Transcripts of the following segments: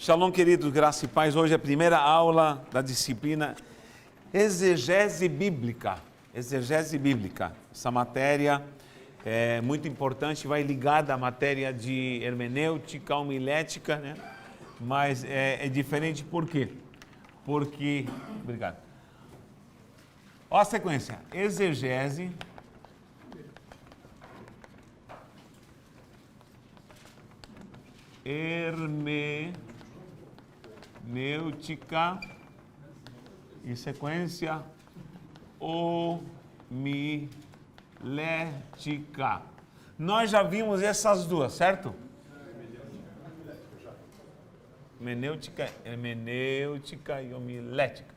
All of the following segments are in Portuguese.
Shalom, queridos, graça e paz. Hoje é a primeira aula da disciplina Exegese Bíblica. Exegese Bíblica. Essa matéria é muito importante, vai ligada à matéria de hermenêutica, homilética, né? Mas é diferente por quê? Porque... Obrigado. Olha a sequência. Exegese... hermenêutica e sequência homilética. Nós já vimos essas duas, certo? Hermenêutica e homilética.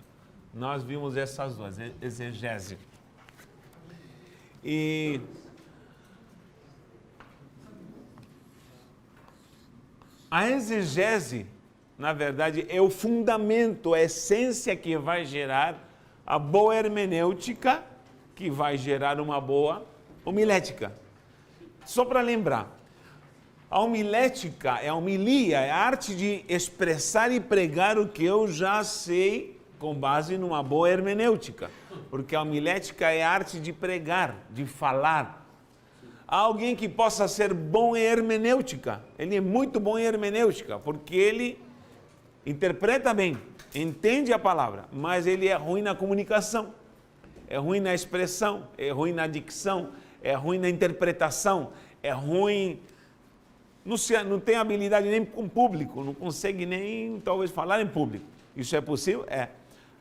Nós vimos essas duas, exegese. E a exegese, na verdade, é o fundamento, a essência que vai gerar a boa hermenêutica, que vai gerar uma boa homilética. Só para lembrar, a homilética é a homilia, é a arte de expressar e pregar o que eu já sei com base numa boa hermenêutica. Porque a homilética é a arte de pregar, de falar. Há alguém que possa ser bom em hermenêutica, ele é muito bom em hermenêutica, porque ele interpreta bem, entende a palavra, mas ele é ruim na comunicação, é ruim na expressão, é ruim na dicção, é ruim na interpretação, é ruim, não tem habilidade nem com o público, não consegue nem talvez falar em público. Isso é possível? É,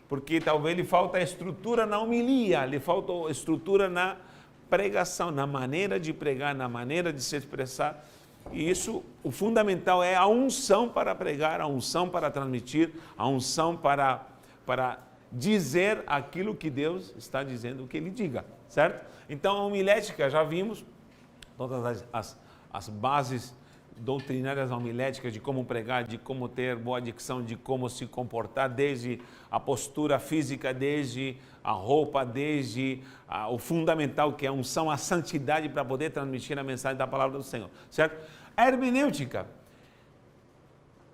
porque talvez lhe falta estrutura na homilia, lhe falta estrutura na pregação, na maneira de pregar, na maneira de se expressar. E isso, o fundamental é a unção para pregar, a unção para transmitir, a unção para dizer aquilo que Deus está dizendo que Ele diga, certo? Então, a homilética, já vimos todas as bases doutrinárias homiléticas de como pregar, de como ter boa dicção, de como se comportar, desde a postura física, desde a roupa, desde o fundamental que é a unção, a santidade para poder transmitir a mensagem da palavra do Senhor, certo? A hermenêutica,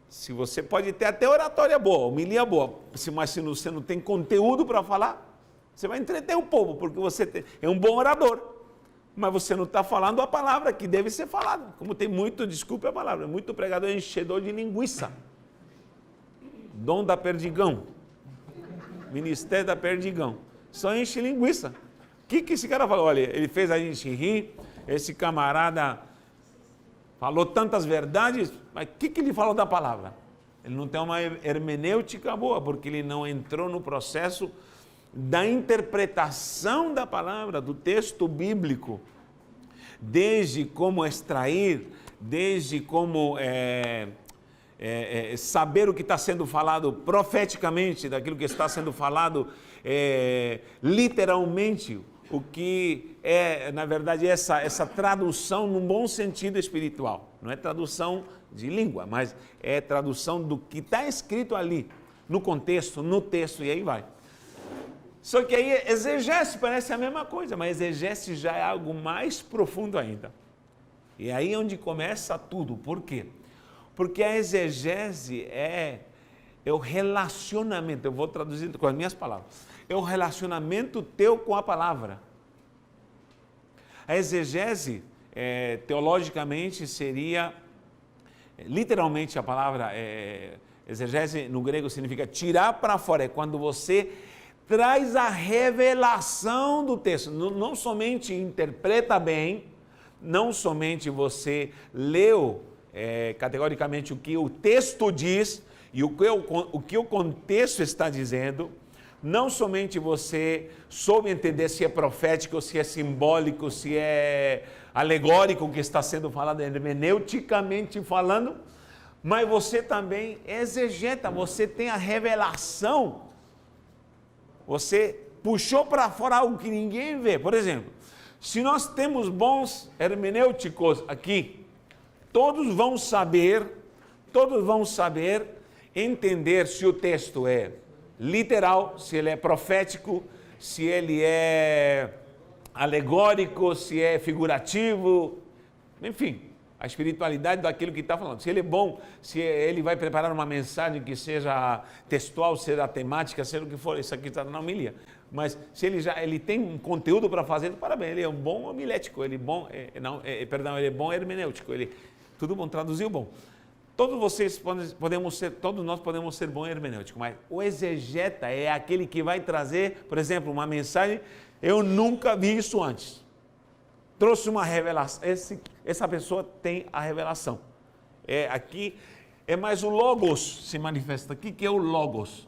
se você pode ter até oratória boa, homilia boa, mas se você não tem conteúdo para falar, você vai entreter o povo, porque você é um bom orador, mas você não está falando a palavra que deve ser falada. Como tem muito, desculpe a palavra, muito pregador enchedor de linguiça. Dom da perdigão. Ministério da perdigão. Só enche linguiça. O que esse cara falou? Olha, ele fez a gente rir, esse camarada falou tantas verdades, mas o que ele falou da palavra? Ele não tem uma hermenêutica boa, porque ele não entrou no processo da interpretação da palavra, do texto bíblico, desde como extrair, desde como saber o que está sendo falado profeticamente, daquilo que está sendo falado literalmente, o que é, na verdade, essa tradução num bom sentido espiritual. Não é tradução de língua, mas é tradução do que está escrito ali, no contexto, no texto, e aí vai. Só que aí exegese parece a mesma coisa, mas exegese já é algo mais profundo ainda. E aí é onde começa tudo. Por quê? Porque a exegese é o relacionamento, eu vou traduzir com as minhas palavras, é o relacionamento teu com a palavra. A exegese, teologicamente, seria, literalmente a palavra exegese no grego significa tirar para fora, é quando você traz a revelação do texto, não somente interpreta bem, não somente você leu categoricamente o que o texto diz e o que o contexto está dizendo, não somente você soube entender se é profético, se é simbólico, se é alegórico o que está sendo falado, hermeneuticamente falando, mas você também exegeta, você tem a revelação. Você puxou para fora algo que ninguém vê. Por exemplo, se nós temos bons hermenêuticos aqui, todos vão saber entender se o texto é literal, se ele é profético, se ele é alegórico, se é figurativo, enfim, a espiritualidade daquilo que está falando. Se ele é bom, se ele vai preparar uma mensagem que seja textual, seja temática, seja o que for, isso aqui está na homilia. Mas se ele tem um conteúdo para fazer, parabéns, ele é um bom homilético, ele é bom, ele é bom hermenêutico, tudo bom, traduziu bom. Todos nós podemos ser bom hermenêutico, mas o exegeta é aquele que vai trazer, por exemplo, uma mensagem, eu nunca vi isso antes. Trouxe uma revelação, essa pessoa tem a revelação. Aqui é mais o logos se manifesta aqui, que é o logos.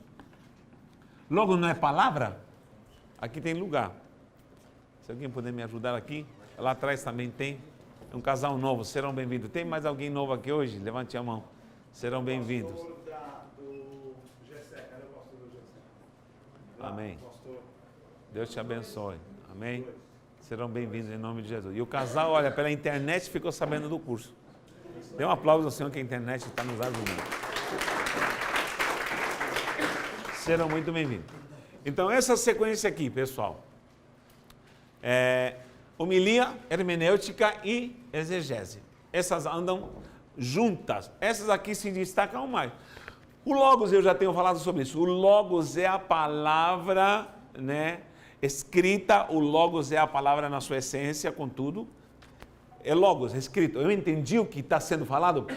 Logos não é palavra? Aqui tem lugar. Se alguém puder me ajudar aqui, lá atrás também tem. É um casal novo, serão bem-vindos. Tem mais alguém novo aqui hoje? Levante a mão. Serão bem-vindos. Amém. Deus te abençoe. Amém. Serão bem-vindos em nome de Jesus. E o casal, olha, pela internet ficou sabendo do curso. Dê um aplauso ao Senhor que a internet está nos ajudando. Serão muito bem-vindos. Então, essa sequência aqui, pessoal, homilia, hermenêutica e exegese. Essas andam juntas. Essas aqui se destacam mais. O logos, eu já tenho falado sobre isso. O logos é a palavra, escrita. O logos é a palavra na sua essência, contudo. É logos, escrito. Eu entendi o que está sendo falado.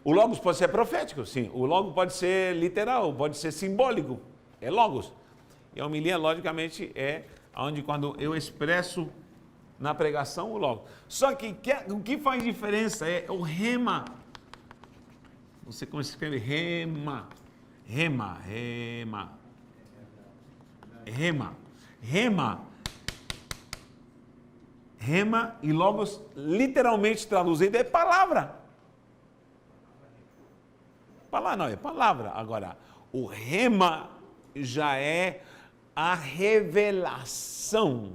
O logos pode ser profético, sim. O logos pode ser literal, pode ser simbólico. É logos. E a homilia, logicamente, é onde quando eu expresso na pregação o logos. Só que o que faz diferença é o rema. Você como se escreve rema. Rema. Rema e logos, literalmente traduzido, é palavra. Palavra não, é palavra. Agora, o rema já é a revelação.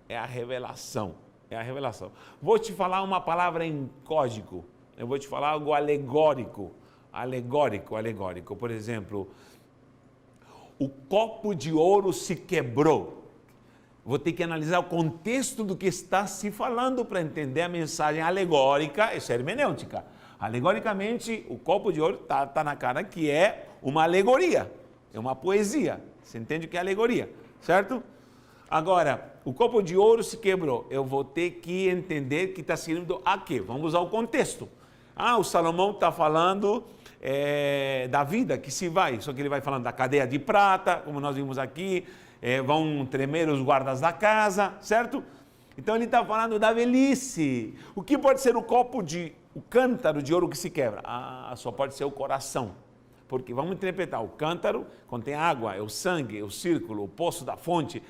É a revelação. Vou te falar uma palavra em código. Eu vou te falar algo alegórico. Alegórico. Por exemplo, o copo de ouro se quebrou. Vou ter que analisar o contexto do que está se falando para entender a mensagem alegórica. Isso é hermenêutica. Alegoricamente, o copo de ouro está na cara que é uma alegoria. É uma poesia. Você entende o que é alegoria, certo? Agora, o copo de ouro se quebrou. Eu vou ter que entender que está sendo a quê? Vamos ao contexto. O Salomão está falando da vida que se vai. Só que ele vai falando da cadeia de prata, como nós vimos aqui. Vão tremer os guardas da casa, certo? Então ele está falando da velhice. O que pode ser o cântaro de ouro que se quebra? Só pode ser o coração. Porque vamos interpretar, o cântaro contém água, é o sangue, é o círculo, o poço da fonte,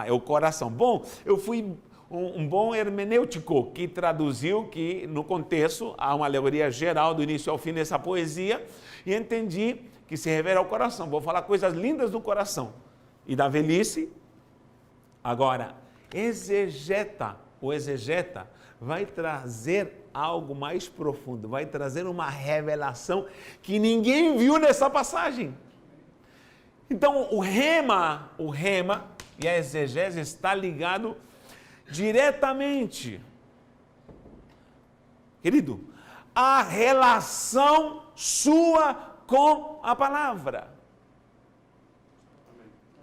é o coração. Bom, eu fui um bom hermenêutico que traduziu que no contexto há uma alegoria geral do início ao fim dessa poesia e entendi que se revela ao coração. Vou falar coisas lindas do coração e da velhice. Agora, o exegeta vai trazer algo mais profundo, vai trazer uma revelação que ninguém viu nessa passagem. Então, o rema e a exegese está ligado diretamente, querido, a relação sua com a palavra.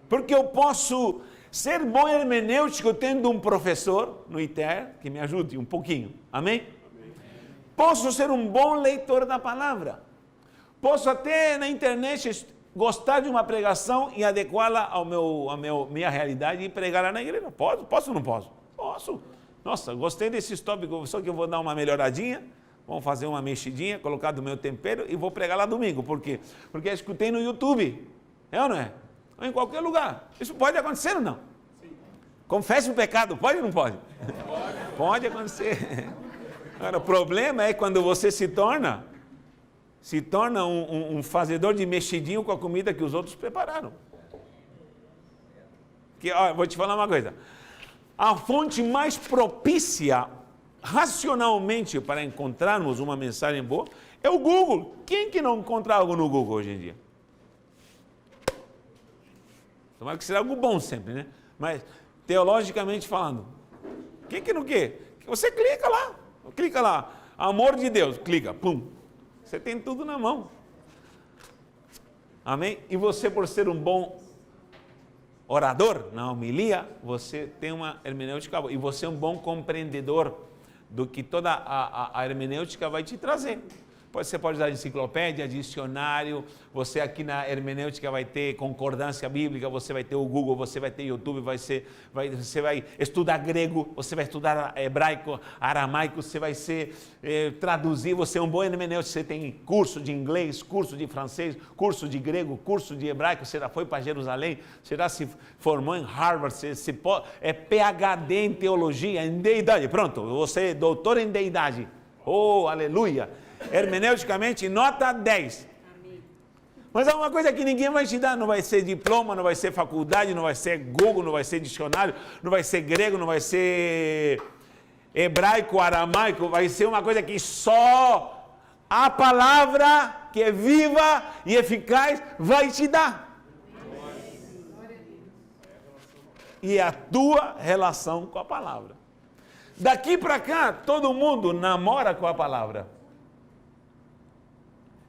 Porque eu posso ser bom hermenêutico tendo um professor no ITER que me ajude um pouquinho. Amém? Posso ser um bom leitor da palavra. Posso até na internet gostar de uma pregação e adequá-la à minha realidade e pregá-la na igreja. Posso ou não posso? Posso. Nossa, gostei desses tópicos, só que eu vou dar uma melhoradinha, vamos fazer uma mexidinha, colocar do meu tempero e vou pregar lá domingo. Por quê? Porque eu escutei no YouTube. É ou não é? Ou em qualquer lugar. Isso pode acontecer ou não? Sim. Confesse o pecado, pode ou não pode? Pode acontecer. Agora, o problema é quando você se torna um fazedor de mexidinho com a comida que os outros prepararam. Vou te falar uma coisa. A fonte mais propícia, racionalmente, para encontrarmos uma mensagem boa, é o Google. Quem que não encontra algo no Google hoje em dia? Tomara que seja algo bom sempre, né? Mas, teologicamente falando, quem que não quer? Você clica lá. Amor de Deus, clica, pum. Você tem tudo na mão. Amém? E você, por ser um bom orador na homilia, você tem uma hermenêutica boa. E você é um bom compreendedor do que toda a hermenêutica vai te trazer. Você pode usar enciclopédia, dicionário, você aqui na hermenêutica vai ter concordância bíblica, você vai ter o Google, você vai ter YouTube, você vai estudar grego, você vai estudar hebraico, aramaico, você vai traduzir, você é um bom hermenêutico, você tem curso de inglês, curso de francês, curso de grego, curso de hebraico, você já foi para Jerusalém, você já se formou em Harvard, é PhD em teologia, em deidade, pronto, você é doutor em deidade, oh, aleluia! Hermeneuticamente, nota 10. Amém. Mas há uma coisa que ninguém vai te dar, não vai ser diploma, não vai ser faculdade, não vai ser Google, não vai ser dicionário, não vai ser grego, não vai ser hebraico, aramaico, vai ser uma coisa que só a palavra que é viva e eficaz vai te dar. E é a tua relação com a palavra. Daqui para cá, todo mundo namora com a palavra.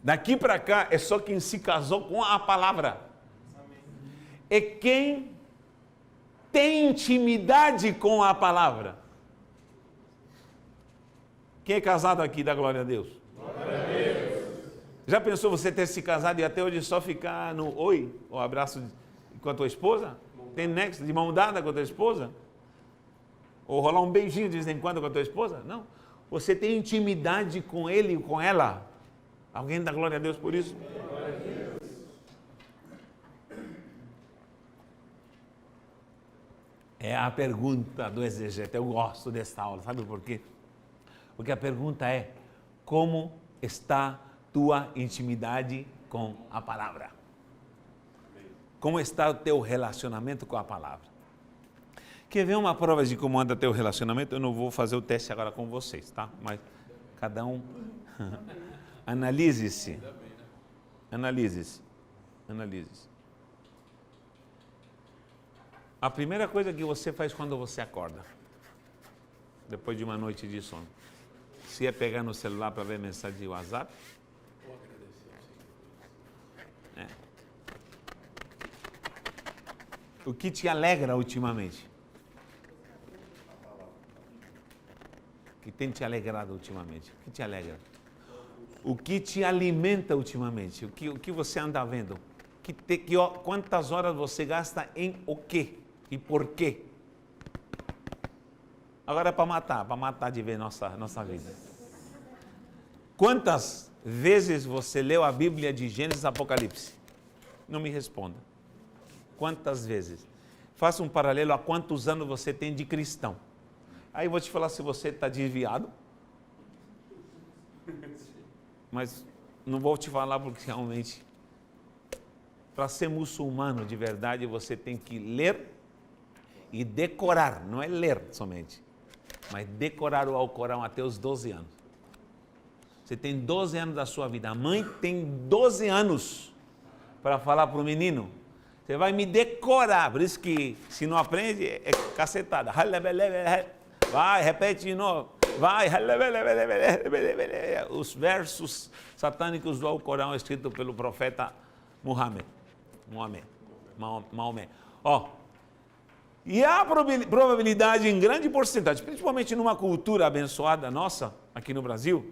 Daqui para cá é só quem se casou com a palavra. É quem tem intimidade com a palavra. Quem é casado aqui, dá glória a Deus? Glória a Deus. Já pensou você ter se casado e até hoje só ficar no oi, o abraço com a tua esposa? Tem nexo de mão dada com a tua esposa? Ou rolar um beijinho de vez em quando com a tua esposa? Não. Você tem intimidade com ele e com ela. Alguém dá glória a Deus por isso? É a pergunta do exegeta. Eu gosto dessa aula, sabe por quê? Porque a pergunta é: como está tua intimidade com a palavra? Como está o teu relacionamento com a palavra? Quer ver uma prova de como anda teu relacionamento? Eu não vou fazer o teste agora com vocês, tá? Mas cada um... Analise-se. Analise-se. Analise-se. A primeira coisa que você faz quando você acorda, depois de uma noite de sono, se é pegar no celular para ver mensagem de WhatsApp, o que te alegra ultimamente? O que tem te alegrado ultimamente? O que te alegra? O que te alimenta ultimamente? O que você anda vendo? Quantas horas você gasta em o quê? E por quê? Agora é para matar de ver nossa vida. Quantas vezes você leu a Bíblia de Gênesis e Apocalipse? Não me responda. Quantas vezes? Faça um paralelo a quantos anos você tem de cristão. Aí eu vou te falar se você está desviado. Mas não vou te falar porque realmente, para ser muçulmano de verdade, você tem que ler e decorar, não é ler somente, mas decorar o Alcorão até os 12 anos. Você tem 12 anos da sua vida, a mãe tem 12 anos para falar para o menino, você vai me decorar, por isso que se não aprende é cacetada. Vai, repete de novo. Vai, os versos satânicos do Alcorão escritos pelo profeta Maomé. E há probabilidade em grande porcentagem, principalmente numa cultura abençoada nossa, aqui no Brasil,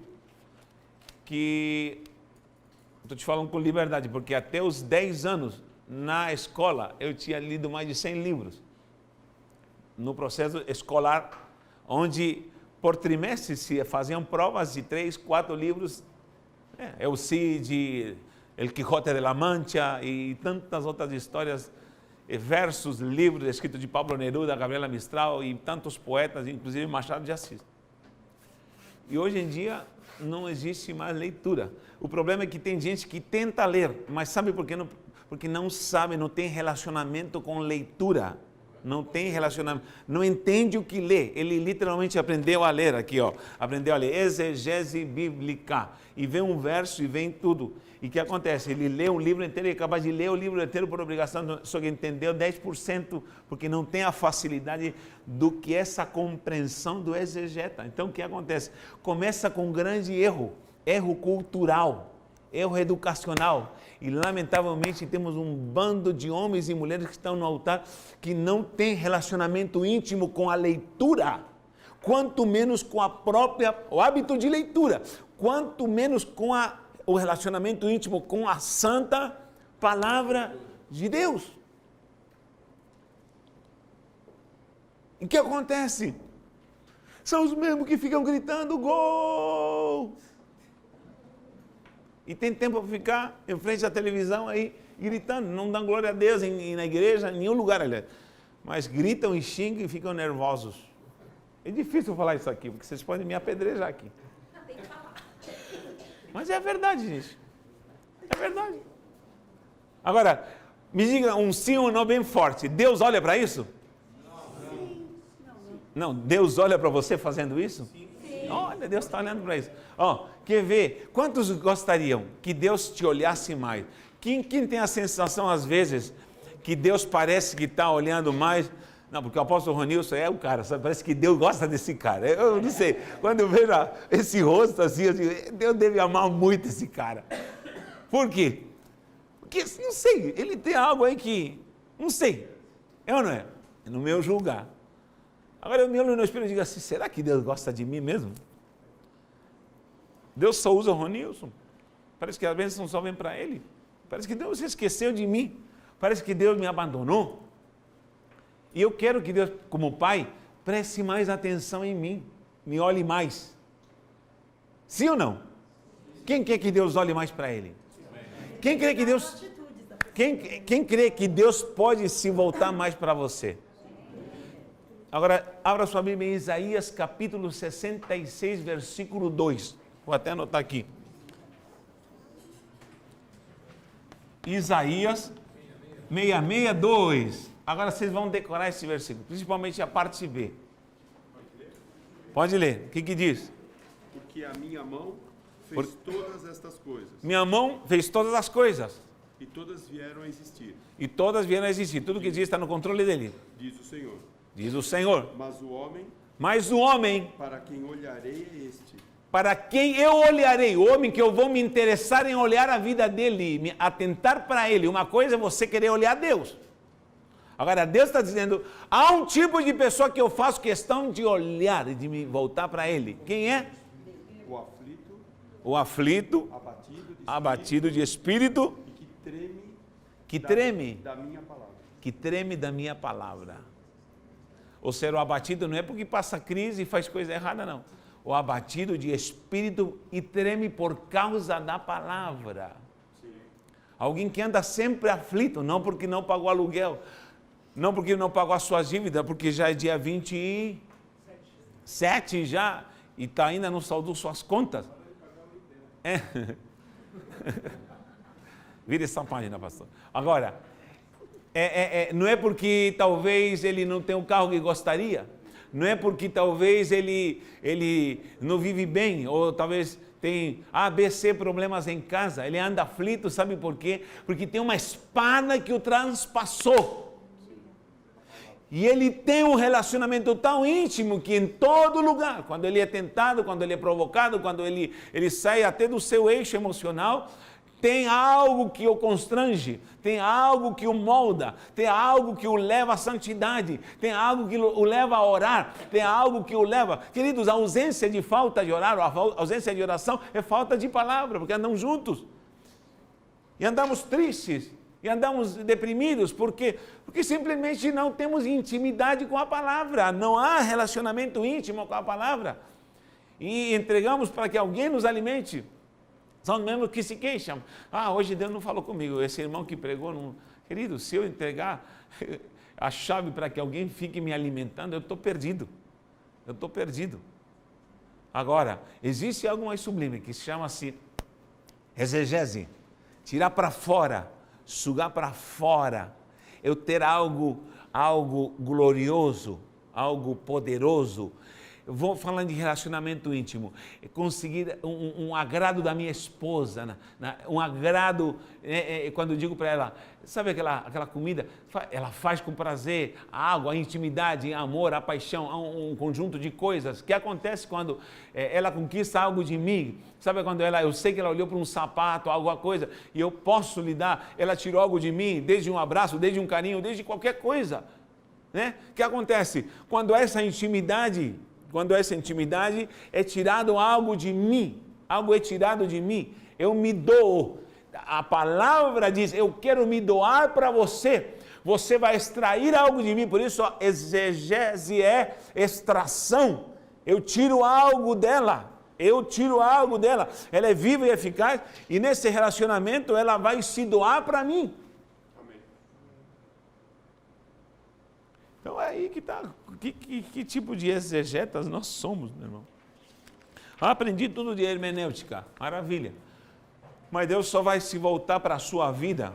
que, estou te falando com liberdade, porque até os 10 anos, na escola, eu tinha lido mais de 100 livros. No processo escolar, onde por trimestre se faziam provas de 3, 4 livros, El Cid, El Quijote de la Mancha e tantas outras histórias, versos, livros escritos de Pablo Neruda, Gabriela Mistral e tantos poetas, inclusive Machado de Assis. E hoje em dia não existe mais leitura. O problema é que tem gente que tenta ler, mas sabe por quê? Porque não sabe, não tem relacionamento com leitura. não tem relacionamento, não entende o que lê. Ele literalmente aprendeu a ler aqui, ó. Aprendeu a ler exegese bíblica. E vem um verso e vem tudo. E o que acontece? Ele lê um livro inteiro, ele é capaz de ler o livro inteiro por obrigação, só que entendeu 10%, porque não tem a facilidade do que essa compreensão do exegeta. Então o que acontece? Começa com um grande erro cultural, erro educacional. E lamentavelmente temos um bando de homens e mulheres que estão no altar que não tem relacionamento íntimo com a leitura, quanto menos com o hábito de leitura, quanto menos com o relacionamento íntimo com a santa palavra de Deus. E o que acontece? São os mesmos que ficam gritando gol. E tem tempo para ficar em frente à televisão aí, gritando, não dão glória a Deus na igreja, em nenhum lugar, aliás. Mas gritam e xingam e ficam nervosos. É difícil falar isso aqui, porque vocês podem me apedrejar aqui. Mas é a verdade, gente. É verdade. Agora, me diga um sim ou não bem forte. Deus olha para isso? Não, Deus olha para você fazendo isso? Sim. Olha, Deus está olhando para isso. Quer ver? Quantos gostariam que Deus te olhasse mais? Quem tem a sensação, às vezes, que Deus parece que está olhando mais? Não, porque o apóstolo Ronilson é o cara, sabe? Parece que Deus gosta desse cara. Eu não sei, quando eu vejo esse rosto assim, eu digo, Deus deve amar muito esse cara. Por quê? Porque, não sei, ele tem algo aí que, não sei, é ou não é? No meu julgar. Agora eu me olho no espelho e digo assim, será que Deus gosta de mim mesmo? Deus só usa o Ronilson? Parece que a bênção só vem para ele. Parece que Deus se esqueceu de mim. Parece que Deus me abandonou. E eu quero que Deus, como pai, preste mais atenção em mim. Me olhe mais. Sim ou não? Quem quer que Deus olhe mais para ele? Quem crê que Deus... Quem crê que Deus pode se voltar mais para você? Agora, abra sua Bíblia em Isaías capítulo 66, versículo 2. Vou até anotar aqui. Isaías 662. Agora vocês vão decorar esse versículo, principalmente a parte B. Pode ler. O que diz? Porque a minha mão fez todas estas coisas. Minha mão fez todas as coisas. E todas vieram a existir. E todas vieram a existir. Tudo que diz está no controle dele. Diz o Senhor. Diz o Senhor. Mas o homem, para quem olharei é este. Para quem eu olharei, o homem que eu vou me interessar em olhar a vida dele, me atentar para ele. Uma coisa é você querer olhar a Deus. Agora, Deus está dizendo, há um tipo de pessoa que eu faço questão de olhar e de me voltar para ele. Quem é? O aflito, abatido de espírito, que treme da minha palavra. Ou seja, o abatido não é porque passa crise e faz coisa errada, não. O abatido de espírito e treme por causa da palavra. Sim. Alguém que anda sempre aflito, não porque não pagou aluguel, não porque não pagou as suas dívidas, porque já é dia 27 já, e ainda não saldou suas contas. É. Vira essa página, pastor. Agora, não é porque talvez ele não tenha o carro que gostaria, não é porque talvez ele não vive bem, ou talvez tem A, B, C problemas em casa, ele anda aflito, sabe por quê? Porque tem uma espada que o transpassou. E ele tem um relacionamento tão íntimo que em todo lugar, quando ele é tentado, quando ele é provocado, quando ele sai até do seu eixo emocional, tem algo que o constrange, tem algo que o molda, tem algo que o leva à santidade, tem algo que o leva a orar, tem algo que o leva... Queridos, a ausência de falta de orar, a ausência de oração é falta de palavra, porque andamos juntos. E andamos tristes, e andamos deprimidos, porque simplesmente não temos intimidade com a palavra, não há relacionamento íntimo com a palavra. E entregamos para que alguém nos alimente. São mesmo que se queixam. Hoje Deus não falou comigo. Esse irmão que pregou, não... Querido, se eu entregar a chave para que alguém fique me alimentando, eu estou perdido. Eu estou perdido. Agora, existe algo mais sublime que se chama-se exegese. Tirar para fora, sugar para fora. Eu ter algo algo glorioso, algo poderoso. Eu vou falando de relacionamento íntimo, conseguir um agrado da minha esposa, um agrado, quando eu digo para ela, sabe aquela comida, ela faz com prazer, a água, a intimidade, a amor, a paixão, um conjunto de coisas, que acontece quando ela conquista algo de mim, sabe quando eu sei que ela olhou para um sapato, alguma coisa, e eu posso lhe dar, ela tirou algo de mim, desde um abraço, desde um carinho, desde qualquer coisa, né? O que acontece? Quando essa intimidade é tirado algo de mim, algo é tirado de mim, eu me dou. A palavra diz, eu quero me doar para você. Você vai extrair algo de mim, por isso a exegese é extração. Eu tiro algo dela, ela é viva e eficaz, e nesse relacionamento ela vai se doar para mim. Então é aí que está, que tipo de exegetas nós somos, meu irmão? Eu aprendi tudo de hermenêutica, maravilha. Mas Deus só vai se voltar para a sua vida,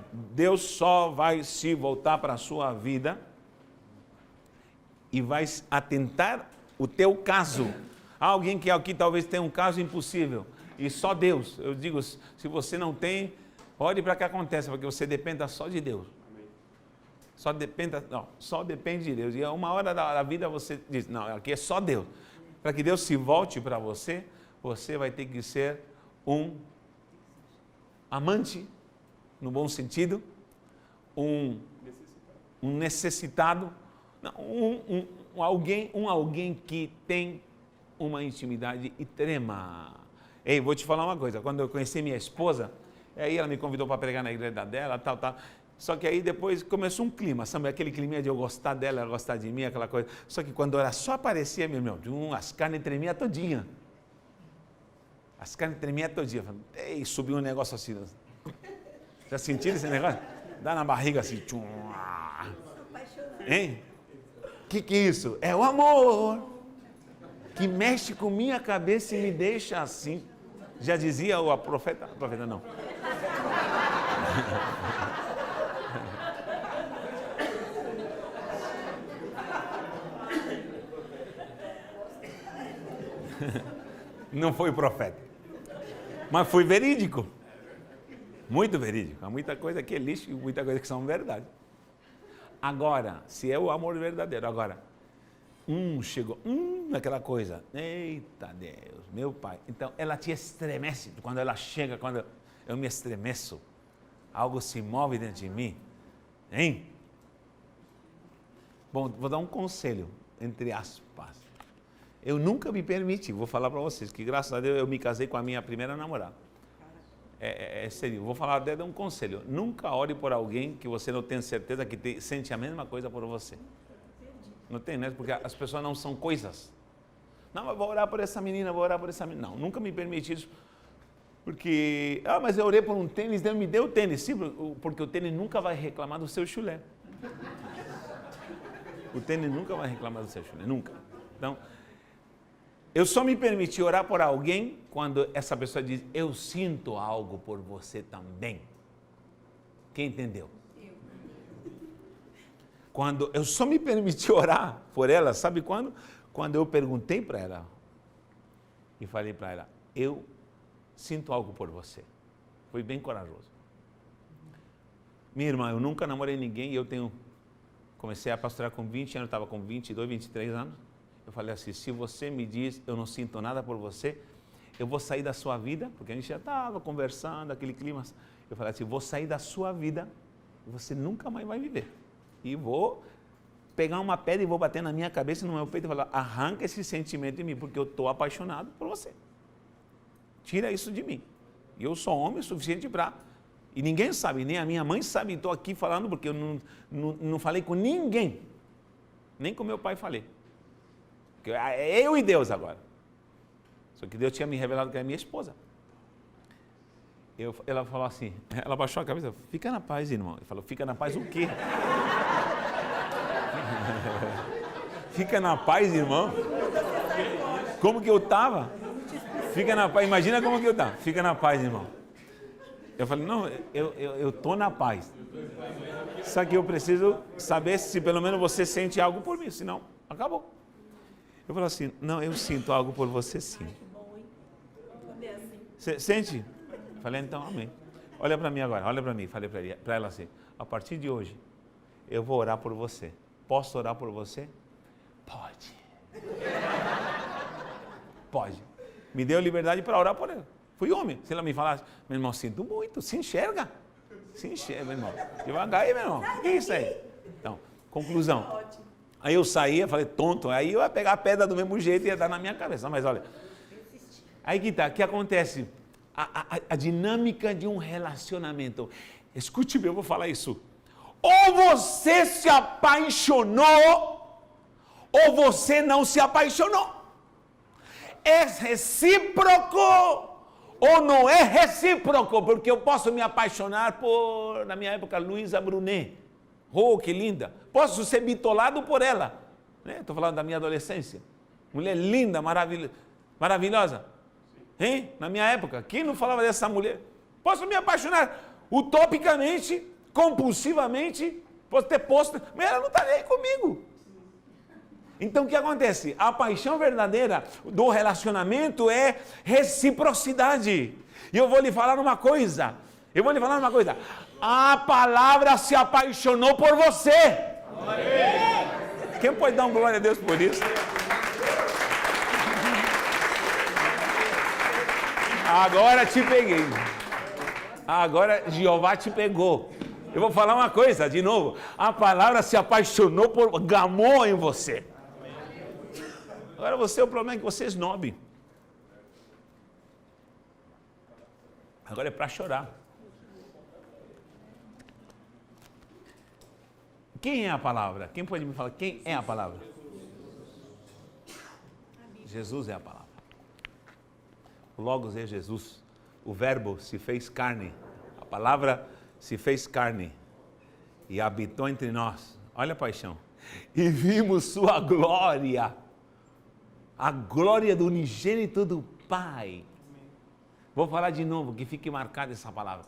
e vai atentar o teu caso. Há alguém que aqui talvez tenha um caso impossível, e só Deus, eu digo, se você não tem, ore para que aconteça, porque você dependa só de Deus. Só depende de Deus. E a uma hora da vida você diz, não, aqui é só Deus. Para que Deus se volte para você, você vai ter que ser um amante, no bom sentido, um necessitado, alguém que tem uma intimidade extrema. Ei, vou te falar uma coisa, quando eu conheci minha esposa, aí ela me convidou para pregar na igreja dela, tal. Só que aí depois começou um clima, sabe? Aquele clima de eu gostar dela, ela gostar de mim, aquela coisa. Só que quando ela só aparecia, meu irmão, as carnes tremiam todinha. Ei, subiu um negócio assim. Já sentiram esse negócio? Dá na barriga assim. Hein? Que é isso? É o amor que mexe com minha cabeça e me deixa assim. Já dizia o profeta? Profeta não. Não foi profeta, mas foi verídico, muito verídico. Há muita coisa que é lixo e muita coisa que são verdade. Agora, se é o amor verdadeiro, chegou, naquela coisa, eita Deus, meu pai, então ela te estremece, quando ela chega, quando eu me estremeço, algo se move dentro de mim, hein? Bom, vou dar um conselho, entre aspas. Eu nunca me permiti, vou falar para vocês, que graças a Deus eu me casei com a minha primeira namorada. É sério, vou falar até de um conselho. Nunca ore por alguém que você não tem certeza que sente a mesma coisa por você. Não tem, né? Porque as pessoas não são coisas. Não, eu vou orar por essa menina, Não, nunca me permiti isso. Porque, mas eu orei por um tênis, Deus me deu o tênis. Sim, porque o tênis nunca vai reclamar do seu chulé. O tênis nunca vai reclamar do seu chulé, nunca. Então, eu só me permiti orar por alguém quando essa pessoa diz, eu sinto algo por você também. Quem entendeu? Quando eu só me permiti orar por ela, sabe quando? Quando eu perguntei para ela e falei para ela, eu sinto algo por você. Fui bem corajoso. Minha irmã, eu nunca namorei ninguém e comecei a pastorar com 20 anos, estava com 22, 23 anos. Eu falei assim, se você me diz, eu não sinto nada por você, eu vou sair da sua vida, porque a gente já estava conversando, aquele clima. Eu falei assim, vou sair da sua vida e você nunca mais vai viver. E vou pegar uma pedra e vou bater na minha cabeça e no meu peito e falar, arranca esse sentimento de mim, porque eu estou apaixonado por você. Tira isso de mim. E eu sou homem o suficiente para... E ninguém sabe, nem a minha mãe sabe, estou aqui falando porque eu não falei com ninguém. Nem com meu pai falei. Porque é eu e Deus agora. Só que Deus tinha me revelado que era minha esposa. Ela falou assim, ela baixou a cabeça, fica na paz, irmão. Ele falou, fica na paz o quê? Fica na paz, irmão? Como que eu estava? Fica na paz, imagina como que eu estava. Fica na paz, irmão. Eu falei, não, eu tô na paz. Só que eu preciso saber se pelo menos você sente algo por mim, senão acabou. Eu falei assim, não, eu sinto algo por você sim. Você sente? Eu falei, então, amém. Olha para mim agora, olha para mim. Falei para ela assim, a partir de hoje, eu vou orar por você. Posso orar por você? Pode. Pode. Me deu liberdade para orar por ela. Fui homem. Se ela me falasse, meu irmão, sinto muito, se enxerga. Se enxerga, meu irmão. Devagar aí, meu irmão. O que é isso aí? Então, conclusão. Aí eu saía, falei, tonto. Aí eu ia pegar a pedra do mesmo jeito e ia dar na minha cabeça. Mas olha, aí que tá, o que acontece? A dinâmica de um relacionamento. Escute-me, eu vou falar isso. Ou você se apaixonou, ou você não se apaixonou. É recíproco ou não é recíproco? Porque eu posso me apaixonar por, na minha época, Luísa Brunet. Oh, que linda. Posso ser bitolado por ela. Estou falando da minha adolescência. Mulher linda, maravilhosa. Hein? Na minha época, quem não falava dessa mulher? Posso me apaixonar utopicamente, compulsivamente, posso ter posto, mas ela não está nem comigo. Então o que acontece? A paixão verdadeira do relacionamento é reciprocidade. E eu vou lhe falar uma coisa. A palavra se apaixonou por você. Quem pode dar um glória a Deus por isso? Agora te peguei. Agora Jeová te pegou. Eu vou falar uma coisa de novo. A palavra se apaixonou gamou em você. Agora o problema é que você é snob. Agora é para chorar. Quem é a palavra? Quem pode me falar quem é a palavra? Jesus é a palavra. O Logos é Jesus. O verbo se fez carne. A palavra se fez carne. E habitou entre nós. Olha a paixão. E vimos sua glória. A glória do unigênito do Pai. Vou falar de novo, que fique marcada essa palavra.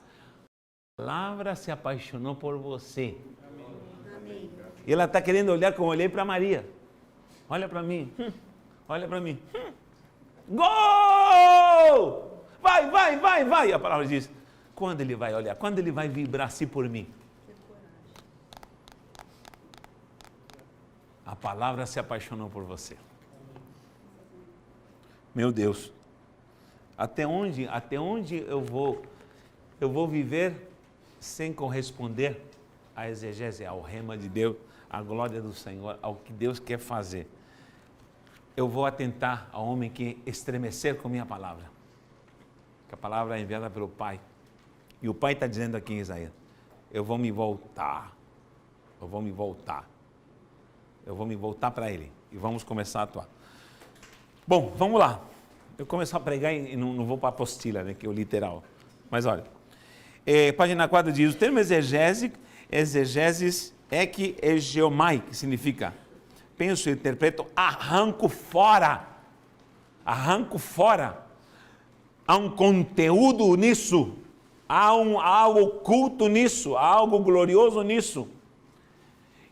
A palavra se apaixonou por você. Amém. E ela está querendo olhar como eu olhei para Maria. Olha para mim. Olha para mim. Gol! Vai. A palavra diz, quando ele vai olhar? Quando ele vai vibrar assim por mim? A palavra se apaixonou por você. Meu Deus, até onde eu vou viver sem corresponder à exegese, ao rema de Deus, à glória do Senhor, ao que Deus quer fazer? Eu vou atentar ao homem que estremecer com minha palavra, que a palavra é enviada pelo Pai, e o Pai está dizendo aqui em Isaías, eu vou me voltar para Ele, e vamos começar a atuar. Bom, vamos lá. Eu começo a pregar e não vou para a apostila, né, que é o literal. Mas olha, página 4 diz, o termo exegeses egeomai, que significa, penso e interpreto, arranco fora. Há um conteúdo nisso, há algo oculto nisso, há algo glorioso nisso.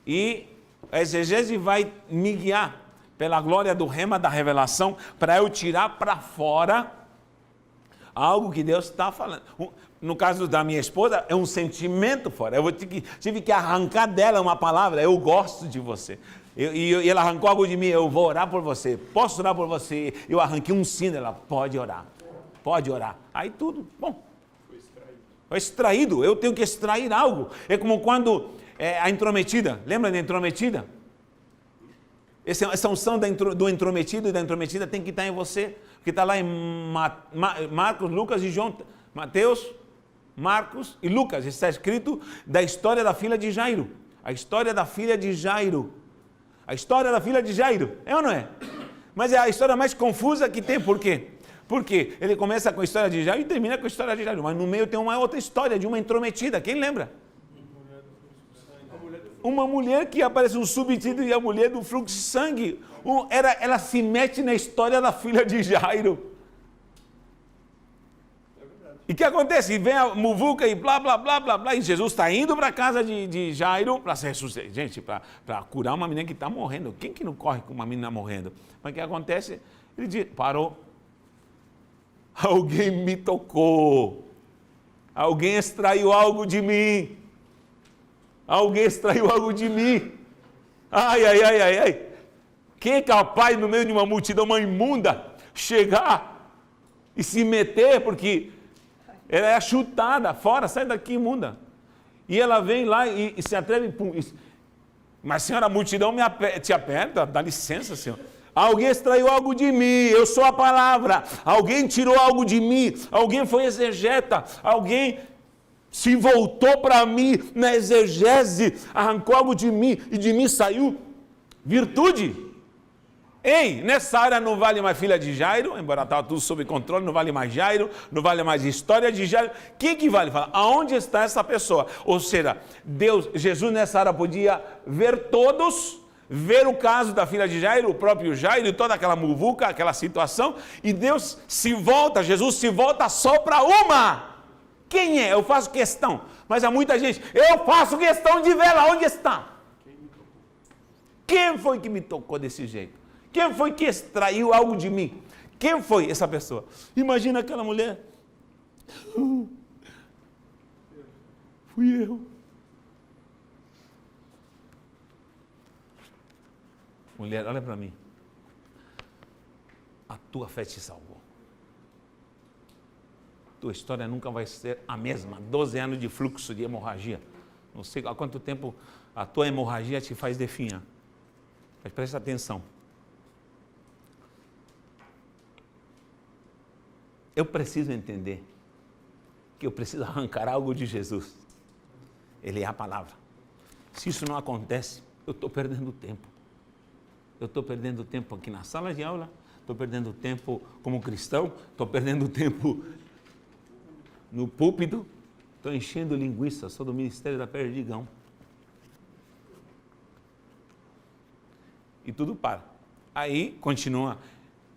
E a exegese vai me guiar pela glória do rema da revelação, para eu tirar para fora algo que Deus está falando. No caso da minha esposa, é um sentimento fora. Eu tive que arrancar dela uma palavra, eu gosto de você. E ela arrancou algo de mim, eu vou orar por você. Posso orar por você? Eu arranquei um sim dela, pode orar. Aí tudo, bom. Foi extraído, eu tenho que extrair algo. É como quando a intrometida, lembra da intrometida? Essa unção do intrometido e da intrometida tem que estar em você, que está lá em Marcos, Lucas e João, Mateus, Marcos e Lucas, está escrito da história da filha de Jairo. A história da filha de Jairo, é ou não é? Mas é a história mais confusa que tem, por quê? Porque ele começa com a história de Jairo e termina com a história de Jairo, mas no meio tem uma outra história de uma intrometida, quem lembra? Uma mulher que aparece um subtítulo e a mulher do fluxo de sangue. Ela se mete na história da filha de Jairo. E o que acontece? Vem a muvuca e blá, blá, blá, blá, blá. E Jesus está indo para a casa de Jairo para se ressuscitar. Gente, para curar uma menina que está morrendo. Quem que não corre com uma menina morrendo? Mas o que acontece? Ele diz, parou. Alguém me tocou. Alguém extraiu algo de mim. Alguém extraiu algo de mim. Ai, ai, ai, ai, ai. Quem é capaz, no meio de uma multidão, uma imunda, chegar e se meter, porque ela é chutada fora, sai daqui, imunda. E ela vem lá e se atreve, pum. Mas, senhora, a multidão te aperta, dá licença, senhor. Alguém extraiu algo de mim, eu sou a palavra. Alguém tirou algo de mim, alguém foi exegeta, alguém se voltou para mim na exegese, arrancou algo de mim e de mim saiu virtude. Ei, nessa área não vale mais filha de Jairo, embora estava tudo sob controle, não vale mais Jairo, não vale mais história de Jairo. Quem que vale? Fala, aonde está essa pessoa? Ou seja, Jesus nessa área podia ver todos, ver o caso da filha de Jairo, o próprio Jairo e toda aquela muvuca, aquela situação, e Jesus se volta só para uma. Quem é? Eu faço questão, mas há muita gente, eu faço questão de ver lá onde está. Quem foi que me tocou desse jeito? Quem foi que extraiu algo de mim? Quem foi essa pessoa? Imagina aquela mulher. Fui eu. Mulher, olha para mim. A tua fé te salvou. Tua história nunca vai ser a mesma. 12 anos de fluxo de hemorragia. Não sei há quanto tempo a tua hemorragia te faz definhar. Mas presta atenção. Eu preciso entender que eu preciso arrancar algo de Jesus. Ele é a palavra. Se isso não acontece, eu estou perdendo tempo. Eu estou perdendo tempo aqui na sala de aula, estou perdendo tempo como cristão, estou perdendo tempo no púlpito, estou enchendo linguiça, sou do Ministério da Perdigão. E tudo para. Aí continua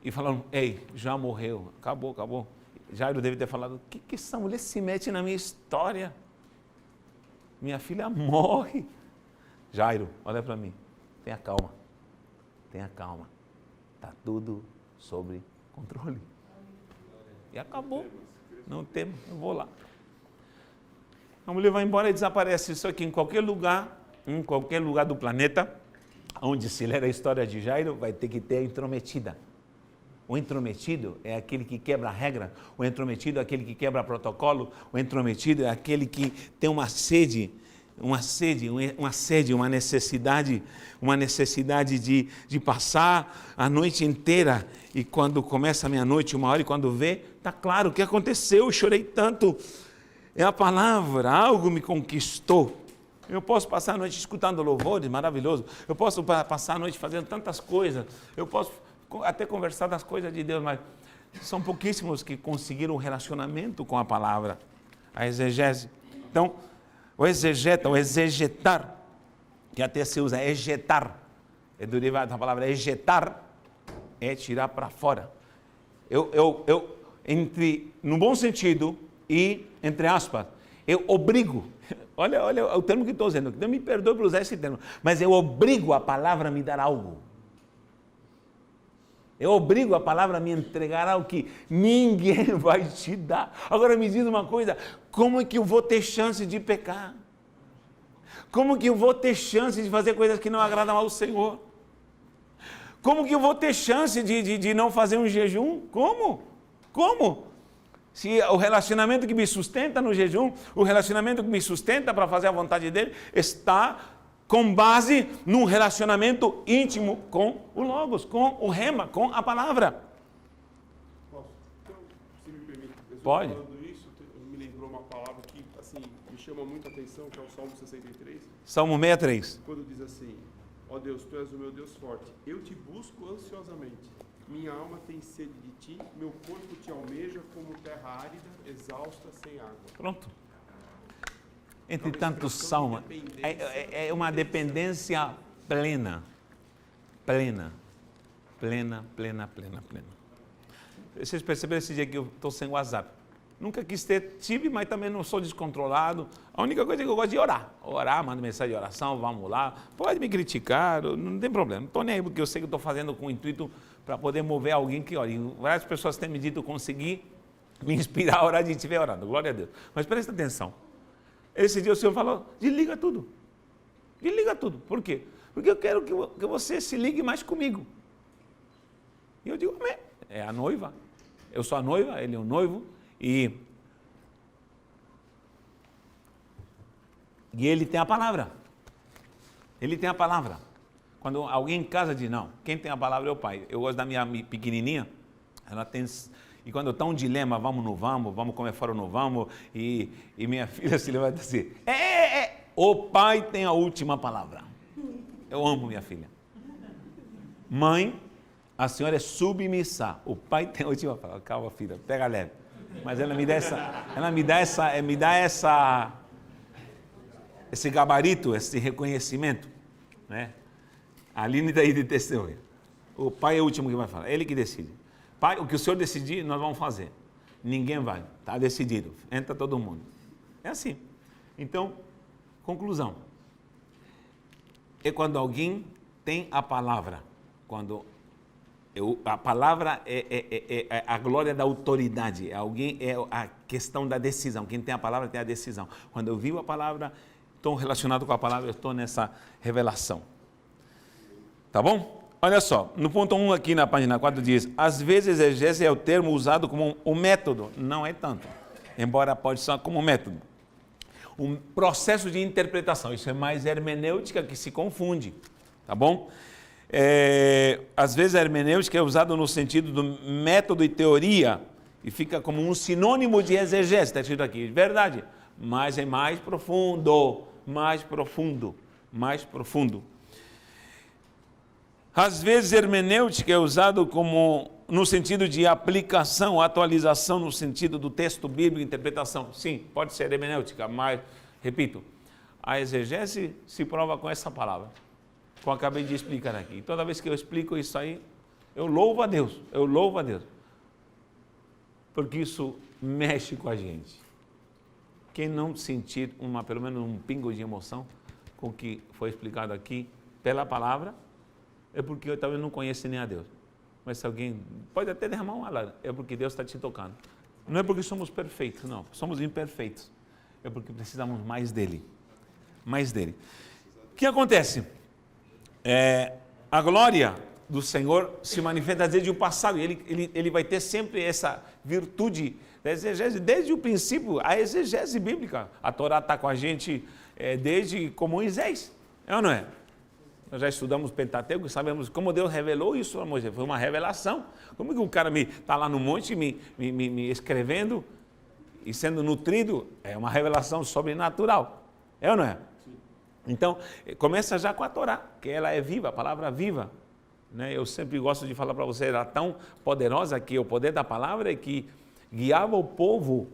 e falando, ei, já morreu, acabou. Jairo deve ter falado, o que essa mulher se mete na minha história? Minha filha morre. Jairo, olha para mim, tenha calma. Está tudo sob controle. E acabou. Não temo, eu vou lá. A mulher vai embora e desaparece. Isso aqui em qualquer lugar do planeta, onde se ler a história de Jairo, vai ter que ter a intrometida. O intrometido é aquele que quebra a regra, o intrometido é aquele que quebra protocolo, o intrometido é aquele que tem uma necessidade de passar a noite inteira e quando começa a meia-noite, 1 hora, e quando vê, está claro o que aconteceu, eu chorei tanto. É a palavra, algo me conquistou. Eu posso passar a noite escutando louvores, maravilhoso. Eu posso passar a noite fazendo tantas coisas. Eu posso até conversar das coisas de Deus, mas são pouquíssimos que conseguiram um relacionamento com a palavra, a exegese. Então, o exegetar, que até se usa ejetar, é derivado da palavra ejetar, é tirar para fora. No bom sentido e, entre aspas, eu obrigo, olha o termo que estou usando, Deus me perdoe por usar esse termo, mas eu obrigo a palavra a me dar algo. Eu obrigo a palavra a me entregar algo que ninguém vai te dar. Agora me diz uma coisa, como é que eu vou ter chance de pecar? Como que eu vou ter chance de fazer coisas que não agradam ao Senhor? Como que eu vou ter chance de não fazer um jejum? Como? Se o relacionamento que me sustenta no jejum, o relacionamento que me sustenta para fazer a vontade dele, está com base num relacionamento íntimo com o Logos, com o Rema, com a palavra. Posso? Então, se me permite, Pode. Falando isso, me lembrou uma palavra que assim, me chama muita atenção, que é o Salmo 63. Salmo 63. Quando diz assim, ó Deus, tu és o meu Deus forte, eu te busco ansiosamente. Minha alma tem sede de ti, meu corpo te almeja como terra árida, exausta, sem água. Pronto. Entre tantos salmos, é uma dependência plena. Vocês perceberam esse dia que eu estou sem WhatsApp? nunca quis ter, tive, mas também não sou descontrolado. A única coisa é que eu gosto de orar, mando mensagem de oração, vamos lá, pode me criticar, não tem problema, não estou nem aí, porque eu sei que estou fazendo com o intuito para poder mover alguém que ore. Várias pessoas têm me dito conseguir me inspirar a orar de estiver orando, glória a Deus. Mas presta atenção, esse dia o Senhor falou, desliga tudo, por quê? Porque eu quero que você se ligue mais comigo. E eu digo, amém, é a noiva, eu sou a noiva, ele é o noivo, e ele tem a palavra. Ele tem a palavra. Quando alguém em casa diz, não, quem tem a palavra é o pai. Eu gosto da minha pequenininha, ela tem... E quando está um dilema, vamos, não vamos, vamos comer fora ou não vamos, e minha filha se levanta assim, o pai tem a última palavra. Eu amo minha filha. Mãe, a senhora é submissa, o pai tem a última palavra. Calma, filha, pega leve. Mas ela me dá esse gabarito, esse reconhecimento, né? A Aline daí de testemunha. O pai é o último que vai falar, ele que decide. Pai, o que o senhor decidir, nós vamos fazer. Ninguém vai, está decidido, entra todo mundo. É assim. Então, conclusão. É quando alguém tem a palavra, a palavra é a glória da autoridade, é a questão da decisão. Quem tem a palavra tem a decisão. Quando eu vivo a palavra, estou relacionado com a palavra, eu estou nessa revelação. Tá bom? Olha só, no ponto 1 aqui na página 4 diz, às vezes exegese é o termo usado como um método, não é tanto, embora pode ser como um método. Um processo de interpretação, isso é mais hermenêutica que se confunde, tá bom? Às vezes a hermenêutica é usada no sentido do método e teoria e fica como um sinônimo de exegese, está escrito aqui, verdade, mas é mais profundo. Às vezes hermenêutica é usado como no sentido de aplicação, atualização no sentido do texto bíblico, interpretação. Sim, pode ser hermenêutica, mas, repito, a exegese se prova com essa palavra, como eu acabei de explicar aqui. Toda vez que eu explico isso aí, eu louvo a Deus, porque isso mexe com a gente. Quem não sentir pelo menos um pingo de emoção com o que foi explicado aqui pela palavra, é porque eu talvez não conheço nem a Deus. Mas se alguém pode até derramar uma lágrima, é porque Deus está te tocando. Não é porque somos perfeitos, não, somos imperfeitos. É porque precisamos mais dele. O que acontece? A glória do Senhor se manifesta desde o passado, e ele vai ter sempre essa virtude da exegese, desde o princípio, a exegese bíblica. A Torá está com a gente desde com Moisés, é ou não é? Nós já estudamos Pentateuco e sabemos como Deus revelou isso a Moisés, foi uma revelação. Como que um cara está lá no monte me escrevendo e sendo nutrido, é uma revelação sobrenatural, é ou não é? Então, começa já com a Torá, que ela é viva, a palavra viva. Né? Eu sempre gosto de falar para você, ela é tão poderosa que o poder da palavra é que guiava o povo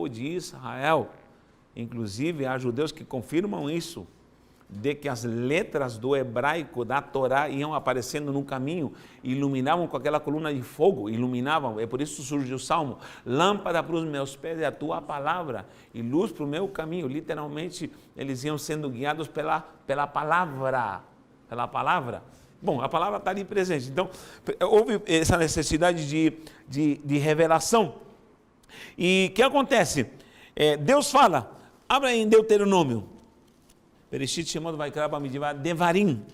de Israel. Inclusive, há judeus que confirmam isso, de que as letras do hebraico da Torá iam aparecendo no caminho, iluminavam com aquela coluna de fogo, iluminavam, é por isso surge o Salmo, lâmpada para os meus pés é a tua palavra, e luz para o meu caminho. Literalmente, eles iam sendo guiados pela palavra, Bom, a palavra está ali presente, então, houve essa necessidade de revelação. E o que acontece? Deus fala, abra em Deuteronômio, Bereshit Shemot Vaikra Bamidibar Devarim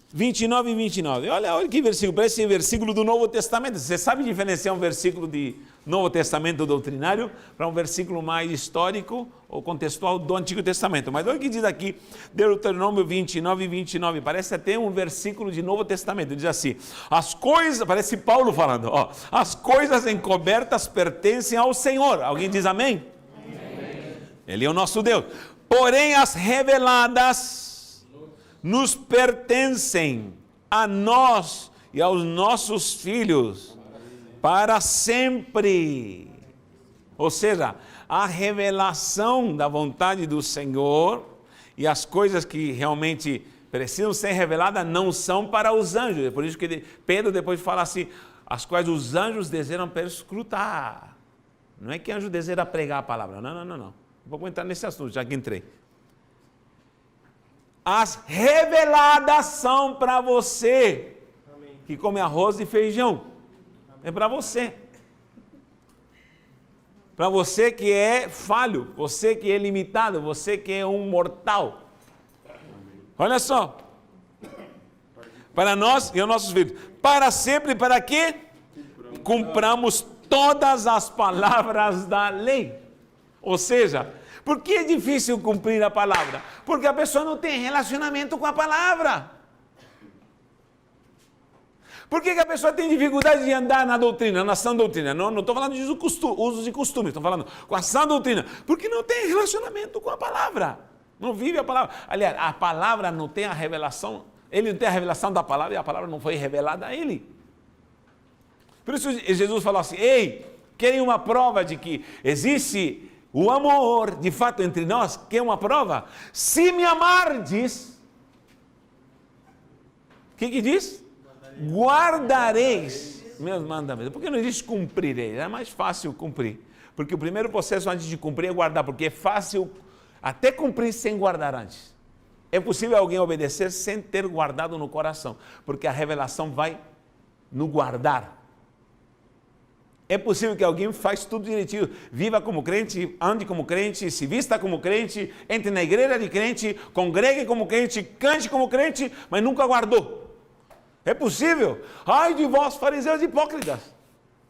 29 e 29. Olha que versículo, parece versículo do Novo Testamento. Você sabe diferenciar um versículo de Novo Testamento doutrinário para um versículo mais histórico ou contextual do Antigo Testamento. Mas olha o que diz aqui, Deuteronômio 29 e 29. Parece até um versículo de Novo Testamento. Diz assim, as coisas, parece Paulo falando, as coisas encobertas pertencem ao Senhor. Alguém diz amém? Ele é o nosso Deus. Porém, as reveladas nos pertencem a nós e aos nossos filhos para sempre. Ou seja, a revelação da vontade do Senhor e as coisas que realmente precisam ser reveladas não são para os anjos. É por isso que Pedro depois fala assim, as quais os anjos desejam perscrutar. Não é que anjo deseja pregar a palavra. Não. Vou entrar nesse assunto, já que entrei. As reveladas são para você, que come arroz e feijão. É para você. Para você que é falho, você que é limitado, você que é um mortal. Olha só. Para nós e os nossos filhos. Para sempre, para que cumpramos todas as palavras da lei. Ou seja, por que é difícil cumprir a palavra? Porque a pessoa não tem relacionamento com a palavra. Por que a pessoa tem dificuldade de andar na doutrina, na sã doutrina? Não estou falando de usos e costumes, estou falando com a sã doutrina. Porque não tem relacionamento com a palavra. Não vive a palavra. Aliás, a palavra não tem a revelação. Ele não tem a revelação da palavra e a palavra não foi revelada a ele. Por isso Jesus falou assim, ei, querem uma prova de que existe o amor, de fato, entre nós? Quer uma prova? Se me amardes, o que diz? Guardareis meus mandamentos. Por que não diz cumprireis? É mais fácil cumprir. Porque o primeiro processo antes de cumprir é guardar, porque é fácil até cumprir sem guardar antes. É possível alguém obedecer sem ter guardado no coração, porque a revelação vai no guardar. É possível que alguém faça tudo direitinho, viva como crente, ande como crente, se vista como crente, entre na igreja de crente, congregue como crente, cante como crente, mas nunca guardou. É possível? Ai de vós, fariseus hipócritas,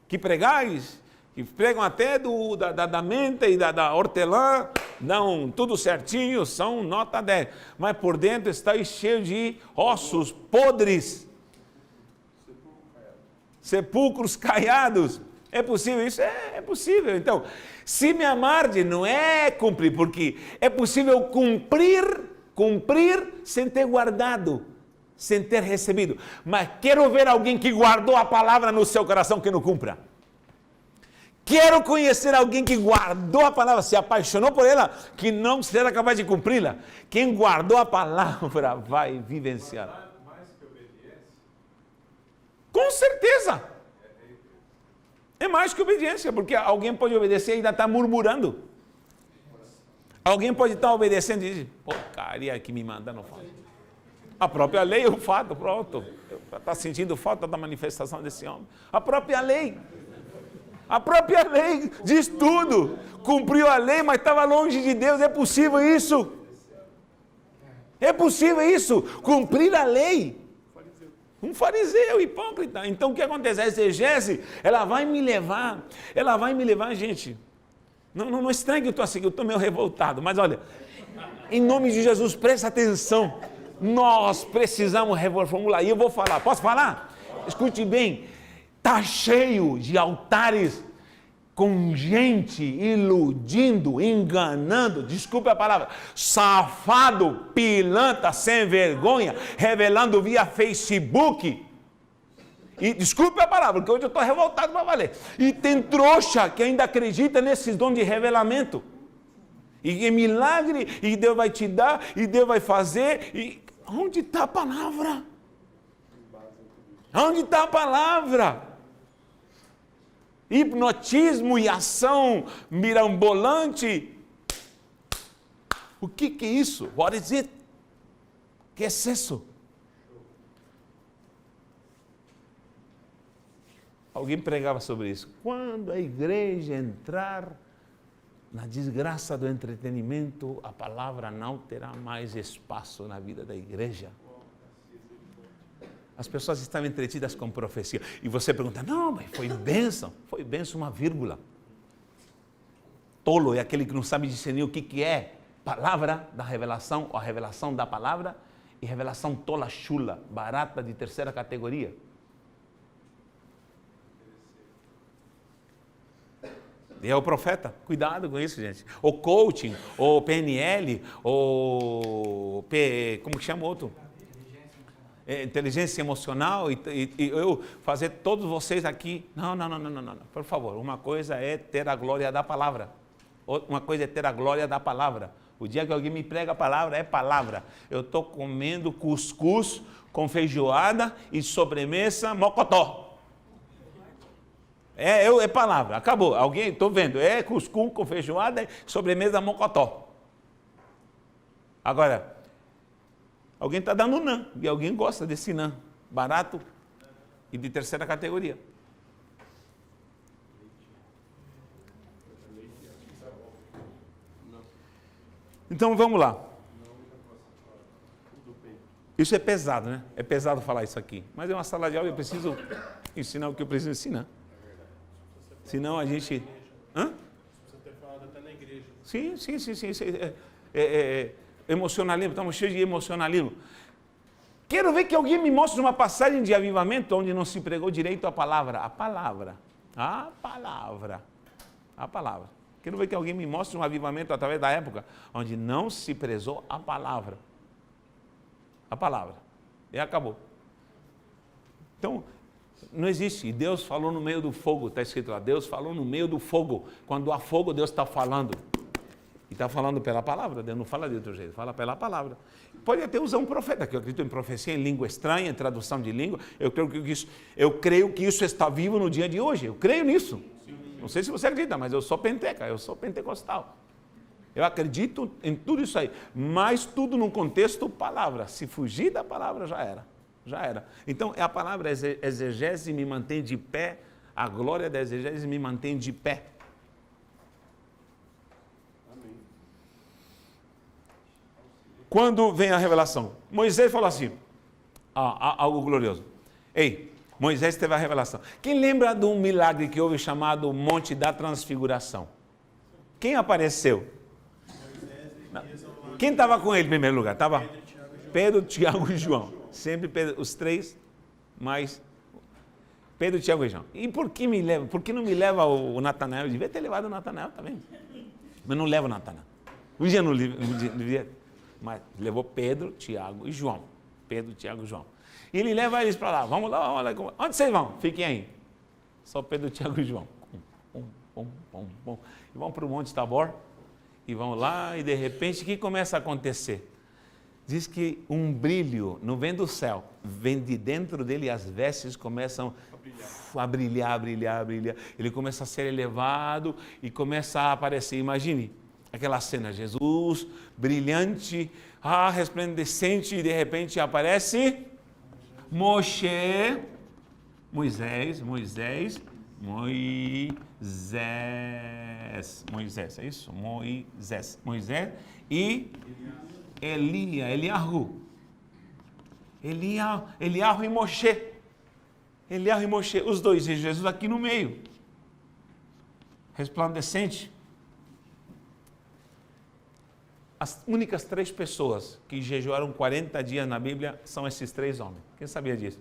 que pregais, que pregam até da menta e da hortelã, dão tudo certinho, são nota 10, mas por dentro está cheio de ossos podres, sepulcros caiados. É possível isso? É possível. Então, se me amarde não é cumprir, porque é possível cumprir sem ter guardado, sem ter recebido. Mas quero ver alguém que guardou a palavra no seu coração que não cumpra. Quero conhecer alguém que guardou a palavra, se apaixonou por ela, que não será capaz de cumpri-la. Quem guardou a palavra vai vivenciar. Mais que obediência? Com certeza. É mais que obediência, porque alguém pode obedecer e ainda está murmurando. Alguém pode estar obedecendo e dizer, porcaria que me manda, não faz. A própria lei, o fato, pronto. Está sentindo falta da manifestação desse homem. A própria lei diz tudo. Cumpriu a lei, mas estava longe de Deus. É possível isso? É possível isso? Cumprir a lei. Um fariseu hipócrita. Então o que acontece? A exegese, ela vai me levar, gente. Não estranhe que eu estou assim, eu estou meio revoltado, mas olha, em nome de Jesus, presta atenção. Nós precisamos reformular. E eu vou falar, posso falar? Escute bem, está cheio de altares com gente iludindo, enganando, desculpe a palavra, safado, pilantra, sem vergonha, revelando via Facebook. E desculpe a palavra, porque hoje eu estou revoltado para valer. E tem trouxa que ainda acredita nesses dons de revelamento. E é milagre, e Deus vai te dar, e Deus vai fazer. E onde está a palavra? Onde está a palavra? Hipnotismo e ação mirambolante. O que é isso? What is it? Que é isso? Alguém pregava sobre isso. Quando a igreja entrar na desgraça do entretenimento, a palavra não terá mais espaço na vida da igreja. As pessoas estavam entretidas com profecia. E você pergunta, não, mas foi bênção. Foi bênção uma vírgula. Tolo é aquele que não sabe discernir o que é palavra da revelação, ou a revelação da palavra, e revelação tola chula, barata de terceira categoria. E é o profeta. Cuidado com isso, gente. O coaching, o PNL, o como que chama o outro? Inteligência emocional, e eu fazer todos vocês aqui, não, por favor, uma coisa é ter a glória da palavra, uma coisa é ter a glória da palavra. O dia que alguém me prega a palavra, é palavra. Eu estou comendo cuscuz com feijoada e sobremesa mocotó. É palavra, acabou. Alguém, estou vendo, é cuscuz com feijoada, sobremesa mocotó. Agora, alguém está dando nã, e alguém gosta desse nã, barato e de terceira categoria. Então vamos lá. Isso é pesado, né? É pesado falar isso aqui. Mas é uma sala de aula e eu preciso ensinar o que eu preciso ensinar. Senão a gente... Hã? Você ter falado até na igreja. Sim. Emocionalismo, estamos cheios de emocionalismo. Quero ver que alguém me mostre uma passagem de avivamento onde não se pregou direito a palavra. A palavra. Quero ver que alguém me mostre um avivamento através da época onde não se prezou a palavra. A palavra. E acabou. Então, não existe. E Deus falou no meio do fogo, está escrito lá. Deus falou no meio do fogo. Quando há fogo, Deus está falando. E está falando pela palavra. Deus não fala de outro jeito, fala pela palavra. Pode até usar um profeta, que eu acredito em profecia, em língua estranha, em tradução de língua. Eu creio que isso está vivo no dia de hoje. Eu creio nisso. Não sei se você acredita, mas eu sou penteca, eu sou pentecostal. Eu acredito em tudo isso aí, mas tudo num contexto palavra. Se fugir da palavra, já era. Então, a palavra exegese me mantém de pé, a glória da exegese me mantém de pé. Amém. Quando vem a revelação? Moisés falou assim, algo glorioso. Ei, Moisés teve a revelação. Quem lembra de um milagre que houve chamado Monte da Transfiguração? Quem apareceu? Quem estava com ele em primeiro lugar? Estava Pedro, Tiago e João. Sempre Pedro, os três, mas Pedro, Tiago e João. E por que não me leva o Natanael? Eu devia ter levado o Natanael também. Mas não leva o Natanael. Não devia. Mas levou Pedro, Tiago e João. Pedro, Tiago e João. E ele leva eles para lá. Vamos lá. Onde vocês vão? Fiquem aí. Só Pedro, Tiago e João. E vão para o Monte Tabor. E vão lá e de repente o que começa a acontecer? Diz que um brilho não vem do céu, vem de dentro dele e as vestes começam a brilhar. Ele começa a ser elevado e começa a aparecer. Imagine aquela cena, Jesus brilhante, resplandecente, e de repente aparece Moisés, é isso? Moisés e Eliahu e Moshe. Os dois, e Jesus aqui no meio, resplandecente. As únicas 3 pessoas que jejuaram 40 dias na Bíblia são esses 3 homens. Quem sabia disso?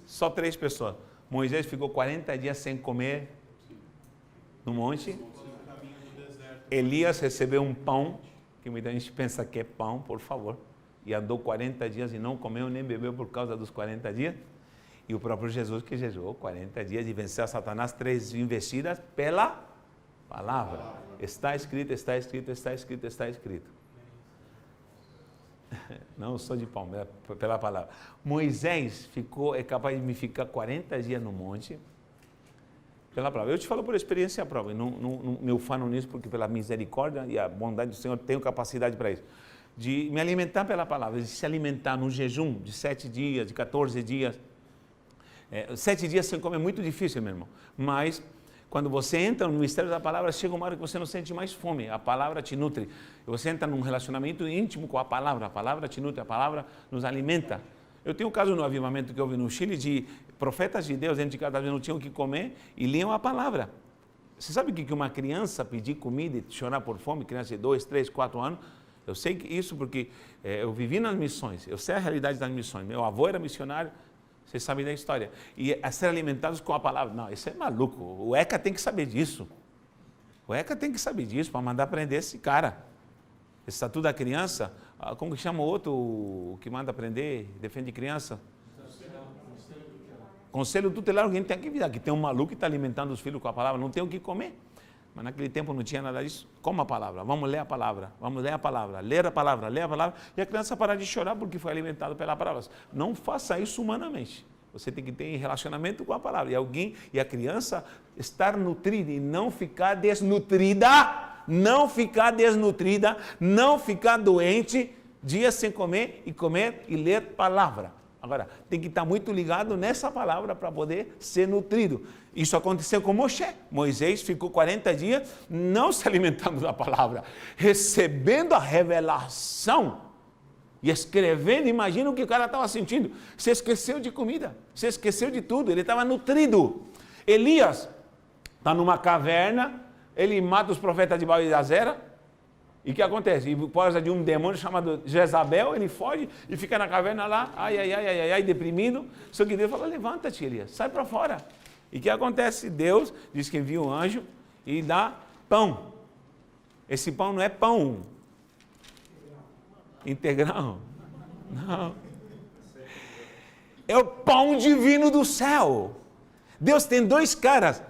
Só 3 pessoas. Moisés ficou 40 dias sem comer no monte. Elias recebeu um pão, que muita gente pensa que é pão, por favor, e andou 40 dias e não comeu nem bebeu por causa dos 40 dias. E o próprio Jesus que jejuou 40 dias e venceu a Satanás 3 investidas pela palavra. Está escrito. Não sou de pão, pela palavra. Moisés é capaz de me ficar 40 dias no monte pela palavra. Eu te falo por experiência própria, não me ufano nisso, porque pela misericórdia e a bondade do Senhor tenho capacidade para isso. De me alimentar pela palavra, de se alimentar num jejum de 7 dias, de 14 dias. 7 dias sem comer é muito difícil, meu irmão. Mas quando você entra no mistério da palavra, chega uma hora que você não sente mais fome. A palavra te nutre. Você entra num relacionamento íntimo com a palavra te nutre, a palavra nos alimenta. Eu tenho um caso no avivamento que houve no Chile de profetas de Deus, dentro de cada vez não tinham o que comer e liam a palavra. Você sabe o que uma criança pedir comida e chorar por fome, criança de 2, 3, 4 anos? Eu sei isso porque eu vivi nas missões, eu sei a realidade das missões. Meu avô era missionário, vocês sabem da história. E a ser alimentados com a palavra. Não, isso é maluco. O ECA tem que saber disso. O ECA tem que saber disso para mandar prender esse cara. Esse estatuto da criança, como que chama o outro, o que manda prender, defende criança? Conselho tutelar, alguém tem que vir aqui. Tem um maluco que está alimentando os filhos com a palavra, não tem o que comer. Mas naquele tempo não tinha nada disso. Coma a palavra, vamos ler a palavra, ler a palavra, e a criança parar de chorar porque foi alimentado pela palavra. Não faça isso humanamente. Você tem que ter relacionamento com a palavra. E a criança estar nutrida e não ficar desnutrida, não ficar doente, dias sem comer e ler palavra. Agora, tem que estar muito ligado nessa palavra para poder ser nutrido. Isso aconteceu com Moisés. Moisés ficou 40 dias não se alimentando da palavra, recebendo a revelação e escrevendo. Imagina o que o cara estava sentindo. Você esqueceu de comida, você esqueceu de tudo, ele estava nutrido. Elias está numa caverna, ele mata os profetas de Baal e de Azera. E o que acontece? E por causa de um demônio chamado Jezabel, ele foge e fica na caverna lá, deprimido. Só que Deus fala, levanta-te, Elias, sai para fora. E o que acontece? Deus diz que envia um anjo e dá pão. Esse pão não é pão integral, não. É o pão divino do céu. Deus tem dois caras.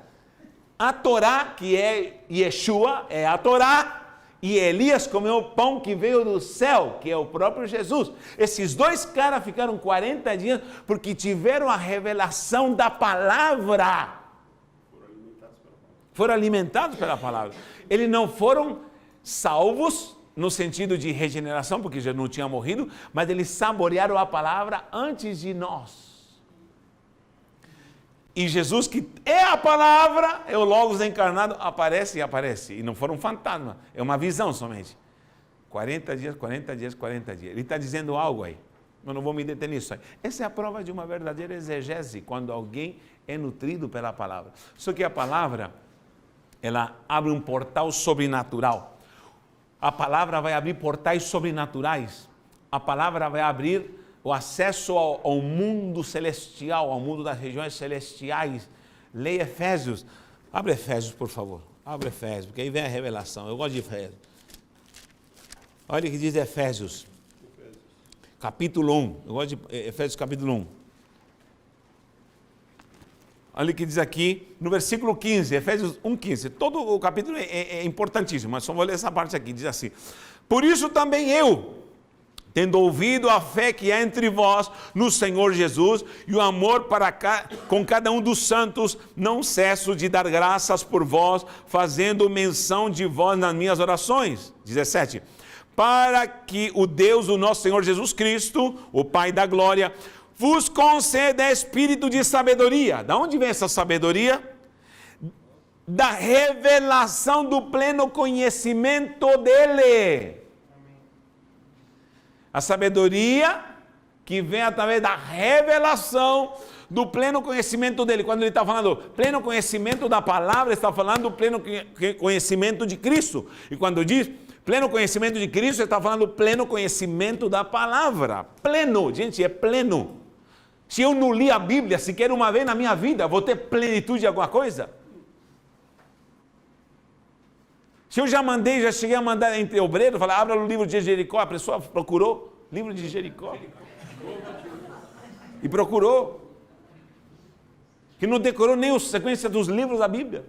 A Torá, que é Yeshua, é a Torá. E Elias comeu o pão que veio do céu, que é o próprio Jesus. Esses dois caras ficaram 40 dias porque tiveram a revelação da palavra. Foram alimentados pela palavra. Eles não foram salvos no sentido de regeneração, porque já não tinham morrido, mas eles saborearam a palavra antes de nós. E Jesus, que é a palavra, é o Logos encarnado, aparece. E não foram fantasmas, é uma visão somente. 40 dias. Ele está dizendo algo aí. Eu não vou me deter nisso aí. Essa é a prova de uma verdadeira exegese, quando alguém é nutrido pela palavra. Só que a palavra, ela abre um portal sobrenatural. A palavra vai abrir portais sobrenaturais. A palavra vai abrir o acesso ao mundo celestial, ao mundo das regiões celestiais. Leia Efésios. Abre Efésios, por favor. Abre Efésios, porque aí vem a revelação. Eu gosto de Efésios. Olha o que diz Efésios. Capítulo 1. Eu gosto de Efésios capítulo 1. Olha o que diz aqui no versículo 15, Efésios 1,15. Todo o capítulo é importantíssimo, mas só vou ler essa parte aqui. Diz assim: por isso também eu, tendo ouvido a fé que há entre vós no Senhor Jesus e o amor com cada um dos santos, não cesso de dar graças por vós, fazendo menção de vós nas minhas orações. 17. Para que o Deus, o nosso Senhor Jesus Cristo, o Pai da glória, vos conceda espírito de sabedoria. Da onde vem essa sabedoria? Da revelação do pleno conhecimento dele. A sabedoria que vem através da revelação do pleno conhecimento dele. Quando ele está falando pleno conhecimento da palavra, ele está falando do pleno conhecimento de Cristo. E quando diz pleno conhecimento de Cristo, ele está falando pleno conhecimento da palavra. Pleno, gente, é pleno. Se eu não li a Bíblia sequer uma vez na minha vida, vou ter plenitude de alguma coisa? Se eu já cheguei a mandar entre obreiros, falar, abra o livro de Jericó, a pessoa procurou, livro de Jericó. E procurou. Que não decorou nem a sequência dos livros da Bíblia.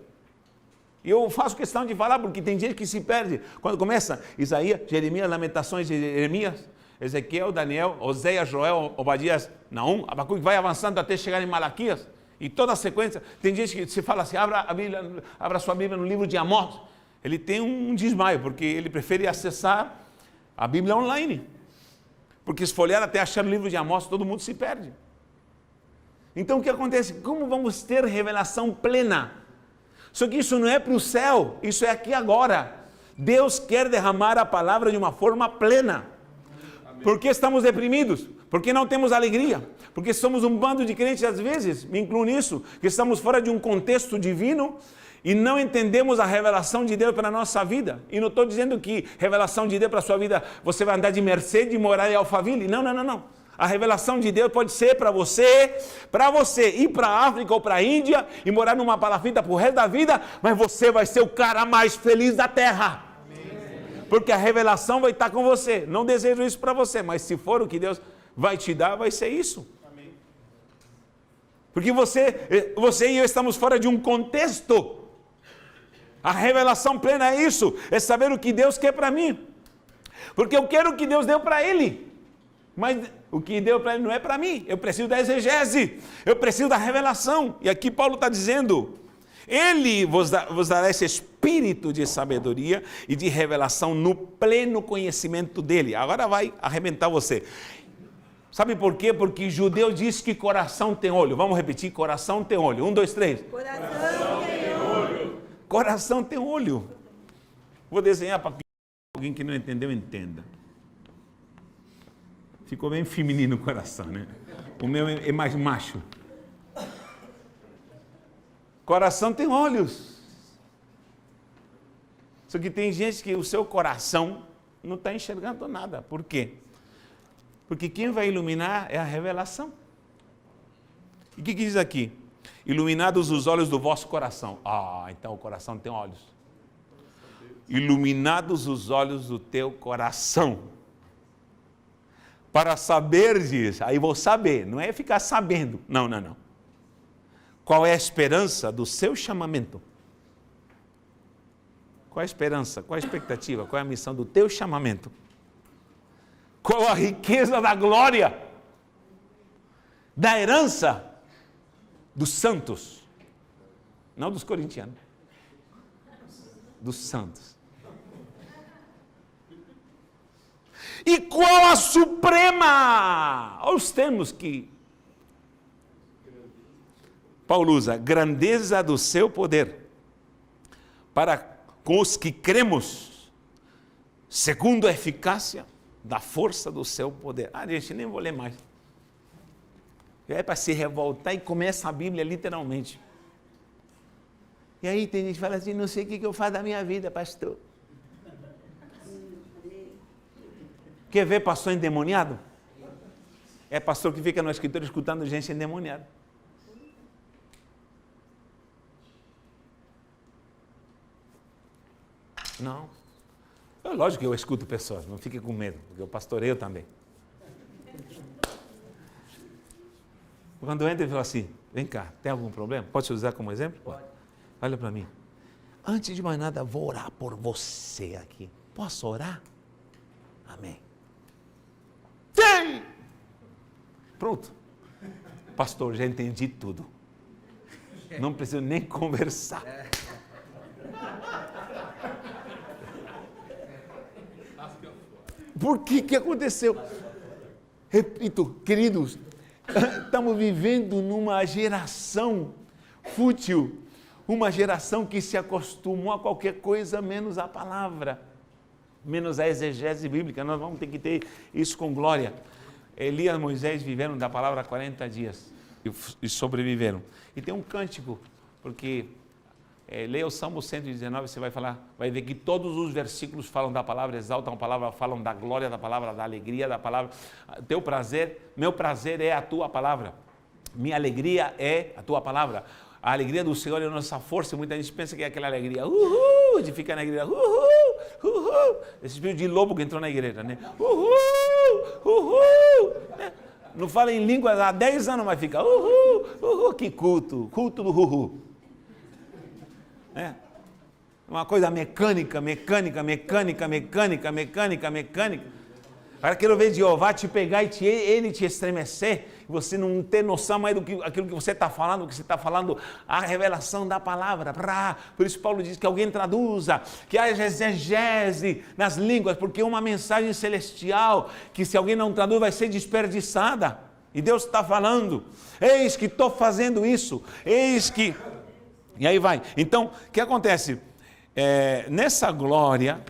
E eu faço questão de falar, porque tem gente que se perde. Quando começa Isaías, Jeremias, Lamentações de Jeremias, Ezequiel, Daniel, Oséias, Joel, Obadias, Naum, Abacuque, vai avançando até chegar em Malaquias, e toda a sequência. Tem gente que se fala assim, abra sua Bíblia no livro de Amós. Ele tem um desmaio, porque ele prefere acessar a Bíblia online. Porque se folhear até achar o livro de Amós, todo mundo se perde. Então o que acontece? Como vamos ter revelação plena? Só que isso não é para o céu, isso é aqui agora. Deus quer derramar a palavra de uma forma plena. Por que estamos deprimidos? Porque não temos alegria? Porque somos um bando de crentes, às vezes, me incluo nisso, que estamos fora de um contexto divino e não entendemos a revelação de Deus para a nossa vida. E não estou dizendo que revelação de Deus para a sua vida, você vai andar de Mercedes e morar em Alphaville. Não, não, não, não. A revelação de Deus pode ser para você ir para a África ou para a Índia e morar numa palafita para o resto da vida, mas você vai ser o cara mais feliz da terra. Porque a revelação vai estar com você. Não desejo isso para você, mas se for o que Deus vai te dar, vai ser isso. Amém. Porque você e eu estamos fora de um contexto. A revelação plena é isso, é saber o que Deus quer para mim. Porque eu quero o que Deus deu para ele. Mas o que deu para ele não é para mim. Eu preciso da exegese. Eu preciso da revelação. E aqui Paulo está dizendo, ele vos dará esse espírito de sabedoria e de revelação no pleno conhecimento dele. Agora vai arrebentar você. Sabe por quê? Porque judeu diz que coração tem olho. Vamos repetir, coração tem olho. 1, 2, 3. Coração tem olho. Coração tem olho. Vou desenhar para que alguém que não entendeu, entenda. Ficou bem feminino o coração, né? O meu é mais macho. Coração tem olhos. Só que tem gente que o seu coração não está enxergando nada. Por quê? Porque quem vai iluminar é a revelação. E o que diz aqui? Iluminados os olhos do vosso coração. Ah, então o coração tem olhos. Iluminados os olhos do teu coração. Para saberdes, aí vou saber, não é ficar sabendo. Não. Qual é a esperança do seu chamamento? Qual é a esperança? Qual é a expectativa? Qual é a missão do teu chamamento? Qual a riqueza da glória? Da herança dos santos? Não dos corintianos. Dos santos. E qual a suprema? Olha os termos que Paulo usa. Grandeza do seu poder. Para com os que cremos, segundo a eficácia da força do seu poder. Gente, nem vou ler mais. É para se revoltar e começa a Bíblia literalmente. E aí tem gente que fala assim, não sei o que eu faço da minha vida, pastor. Quer ver pastor endemoniado? É pastor que fica no escritório escutando gente endemoniada. Não. Lógico que eu escuto pessoas, não fique com medo, porque eu pastoreio também. Quando entra e fala assim, vem cá, tem algum problema? Pode se usar como exemplo? Pode. Olha para mim. Antes de mais nada, vou orar por você aqui. Posso orar? Amém. Sim! Pronto. Pastor, já entendi tudo. Não preciso nem conversar. Por que aconteceu? Repito, queridos, estamos vivendo numa geração fútil, uma geração que se acostumou a qualquer coisa menos a palavra, menos a exegese bíblica. Nós vamos ter que ter isso com glória. Elias e Moisés viveram da palavra 40 dias e sobreviveram. E tem um cântico, porque leia o Salmo 119, você vai ver que todos os versículos falam da palavra, exaltam a palavra, falam da glória da palavra, da alegria da palavra. Teu prazer, meu prazer é a tua palavra. Minha alegria é a tua palavra. A alegria do Senhor é a nossa força. Muita gente pensa que é aquela alegria, de ficar na igreja, esse espírito de lobo que entrou na igreja, né? Né? Não fala em línguas há 10 anos, mas fica, que culto do É uma coisa mecânica. Agora quero ver Jeová te pegar e ele te estremecer, e você não ter noção mais do que aquilo que você está falando, a revelação da palavra. Por isso Paulo diz que alguém traduza, que haja exegese nas línguas, porque é uma mensagem celestial, que se alguém não traduz vai ser desperdiçada. E Deus está falando, eis que estou fazendo isso, eis que... E aí vai. Então, o que acontece? Nessa glória...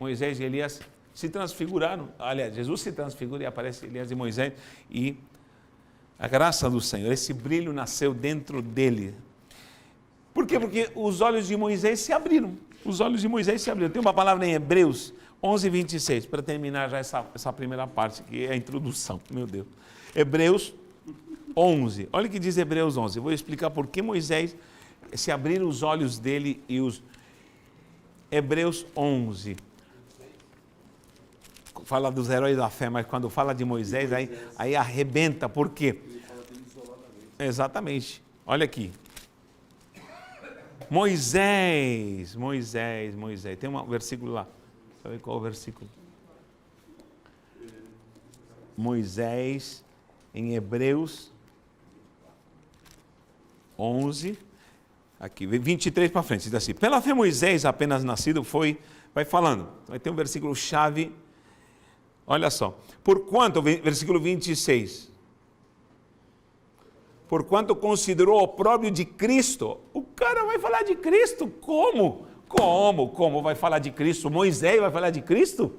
Moisés e Elias se transfiguraram. Aliás, Jesus se transfigura e aparece Elias e Moisés. E a graça do Senhor, esse brilho nasceu dentro dele. Por quê? Porque os olhos de Moisés se abriram. Tem uma palavra em Hebreus 11, 26, para terminar já essa primeira parte, que é a introdução. Meu Deus. Hebreus 11. Olha o que diz Hebreus 11. Eu vou explicar por que Moisés se abriram os olhos dele e os... Hebreus 11. Fala dos heróis da fé, mas quando fala de Moisés, aí arrebenta. Por quê? Exatamente. Olha aqui. Moisés. Tem um versículo lá. Deixa eu ver qual é o versículo. Moisés em Hebreus 11, aqui, 23 para frente, diz assim: pela fé Moisés, apenas nascido, vai falando, vai ter um versículo chave, olha só, porquanto, versículo 26, porquanto considerou opróbrio de Cristo. O cara vai falar de Cristo, como? Como vai falar de Cristo? Moisés vai falar de Cristo?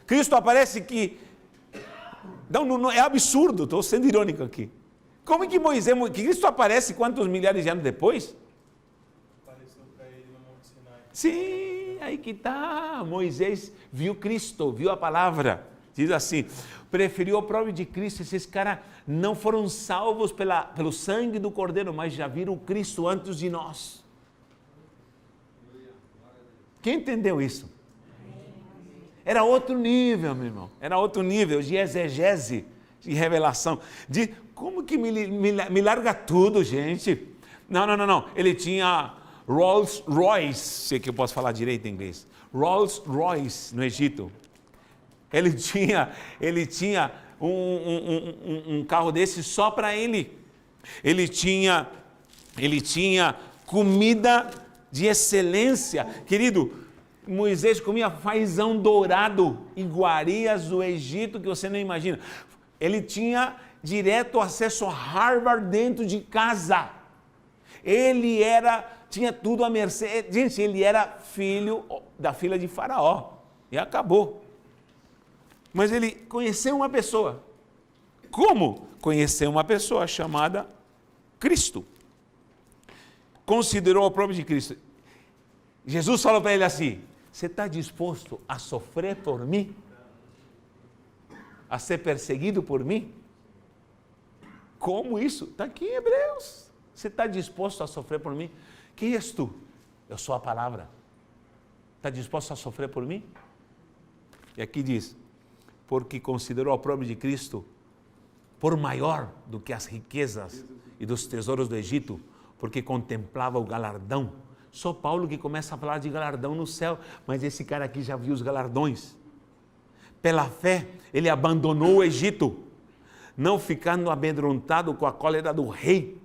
Cristo aparece que, não, é absurdo, estou sendo irônico aqui. Como que que Cristo aparece quantos milhares de anos depois? Apareceu para ele no Monte Sinai. Sim, aí que está. Moisés viu Cristo, viu a palavra. Diz assim, preferiu o próprio de Cristo. Esses caras não foram salvos pelo sangue do Cordeiro, mas já viram Cristo antes de nós. Quem entendeu isso? Era outro nível, meu irmão. Era outro nível de exegese, de revelação. De como que me larga tudo, gente? Não. Ele tinha Rolls Royce, sei que eu posso falar direito em inglês. Rolls Royce no Egito. Ele tinha um carro desse só para ele. Ele tinha comida de excelência. Querido, Moisés comia fazão dourado, iguarias do Egito que você não imagina. Ele tinha direto acesso a Harvard dentro de casa. Ele tinha tudo à mercê. Gente, ele era filho da filha de Faraó. E acabou. Mas ele conheceu uma pessoa. Como? Conheceu uma pessoa chamada Cristo. Considerou o próprio de Cristo. Jesus falou para ele assim: você está disposto a sofrer por mim? A ser perseguido por mim? Como isso? Está aqui em Hebreus. Você está disposto a sofrer por mim? Quem és tu? Eu sou a palavra. Está disposto a sofrer por mim? E aqui diz, porque considerou o próprio de Cristo por maior do que as riquezas e dos tesouros do Egito, porque contemplava o galardão. Só Paulo que começa a falar de galardão no céu, mas esse cara aqui já viu os galardões. Pela fé, ele abandonou o Egito, não ficando amedrontado com a cólera do rei,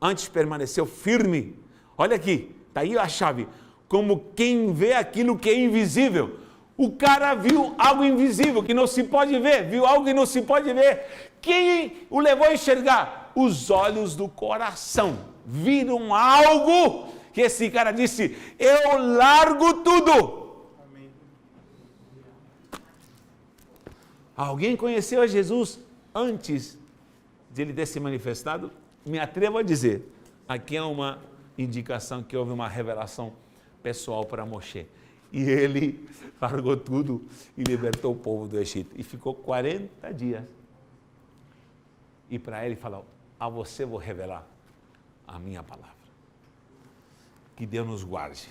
antes permaneceu firme. Olha aqui, está aí a chave. Como quem vê aquilo que é invisível. O cara viu algo invisível que não se pode ver, viu algo que não se pode ver. Quem o levou a enxergar? Os olhos do coração. Viram algo que esse cara disse: eu largo tudo. Amém. Alguém conheceu a Jesus antes de ele ter se manifestado? Me atrevo a dizer, aqui é uma indicação que houve uma revelação pessoal para Moshe. E ele largou tudo e libertou o povo do Egito. E ficou 40 dias. E para ele falou: a você vou revelar a minha palavra. Que Deus nos guarde.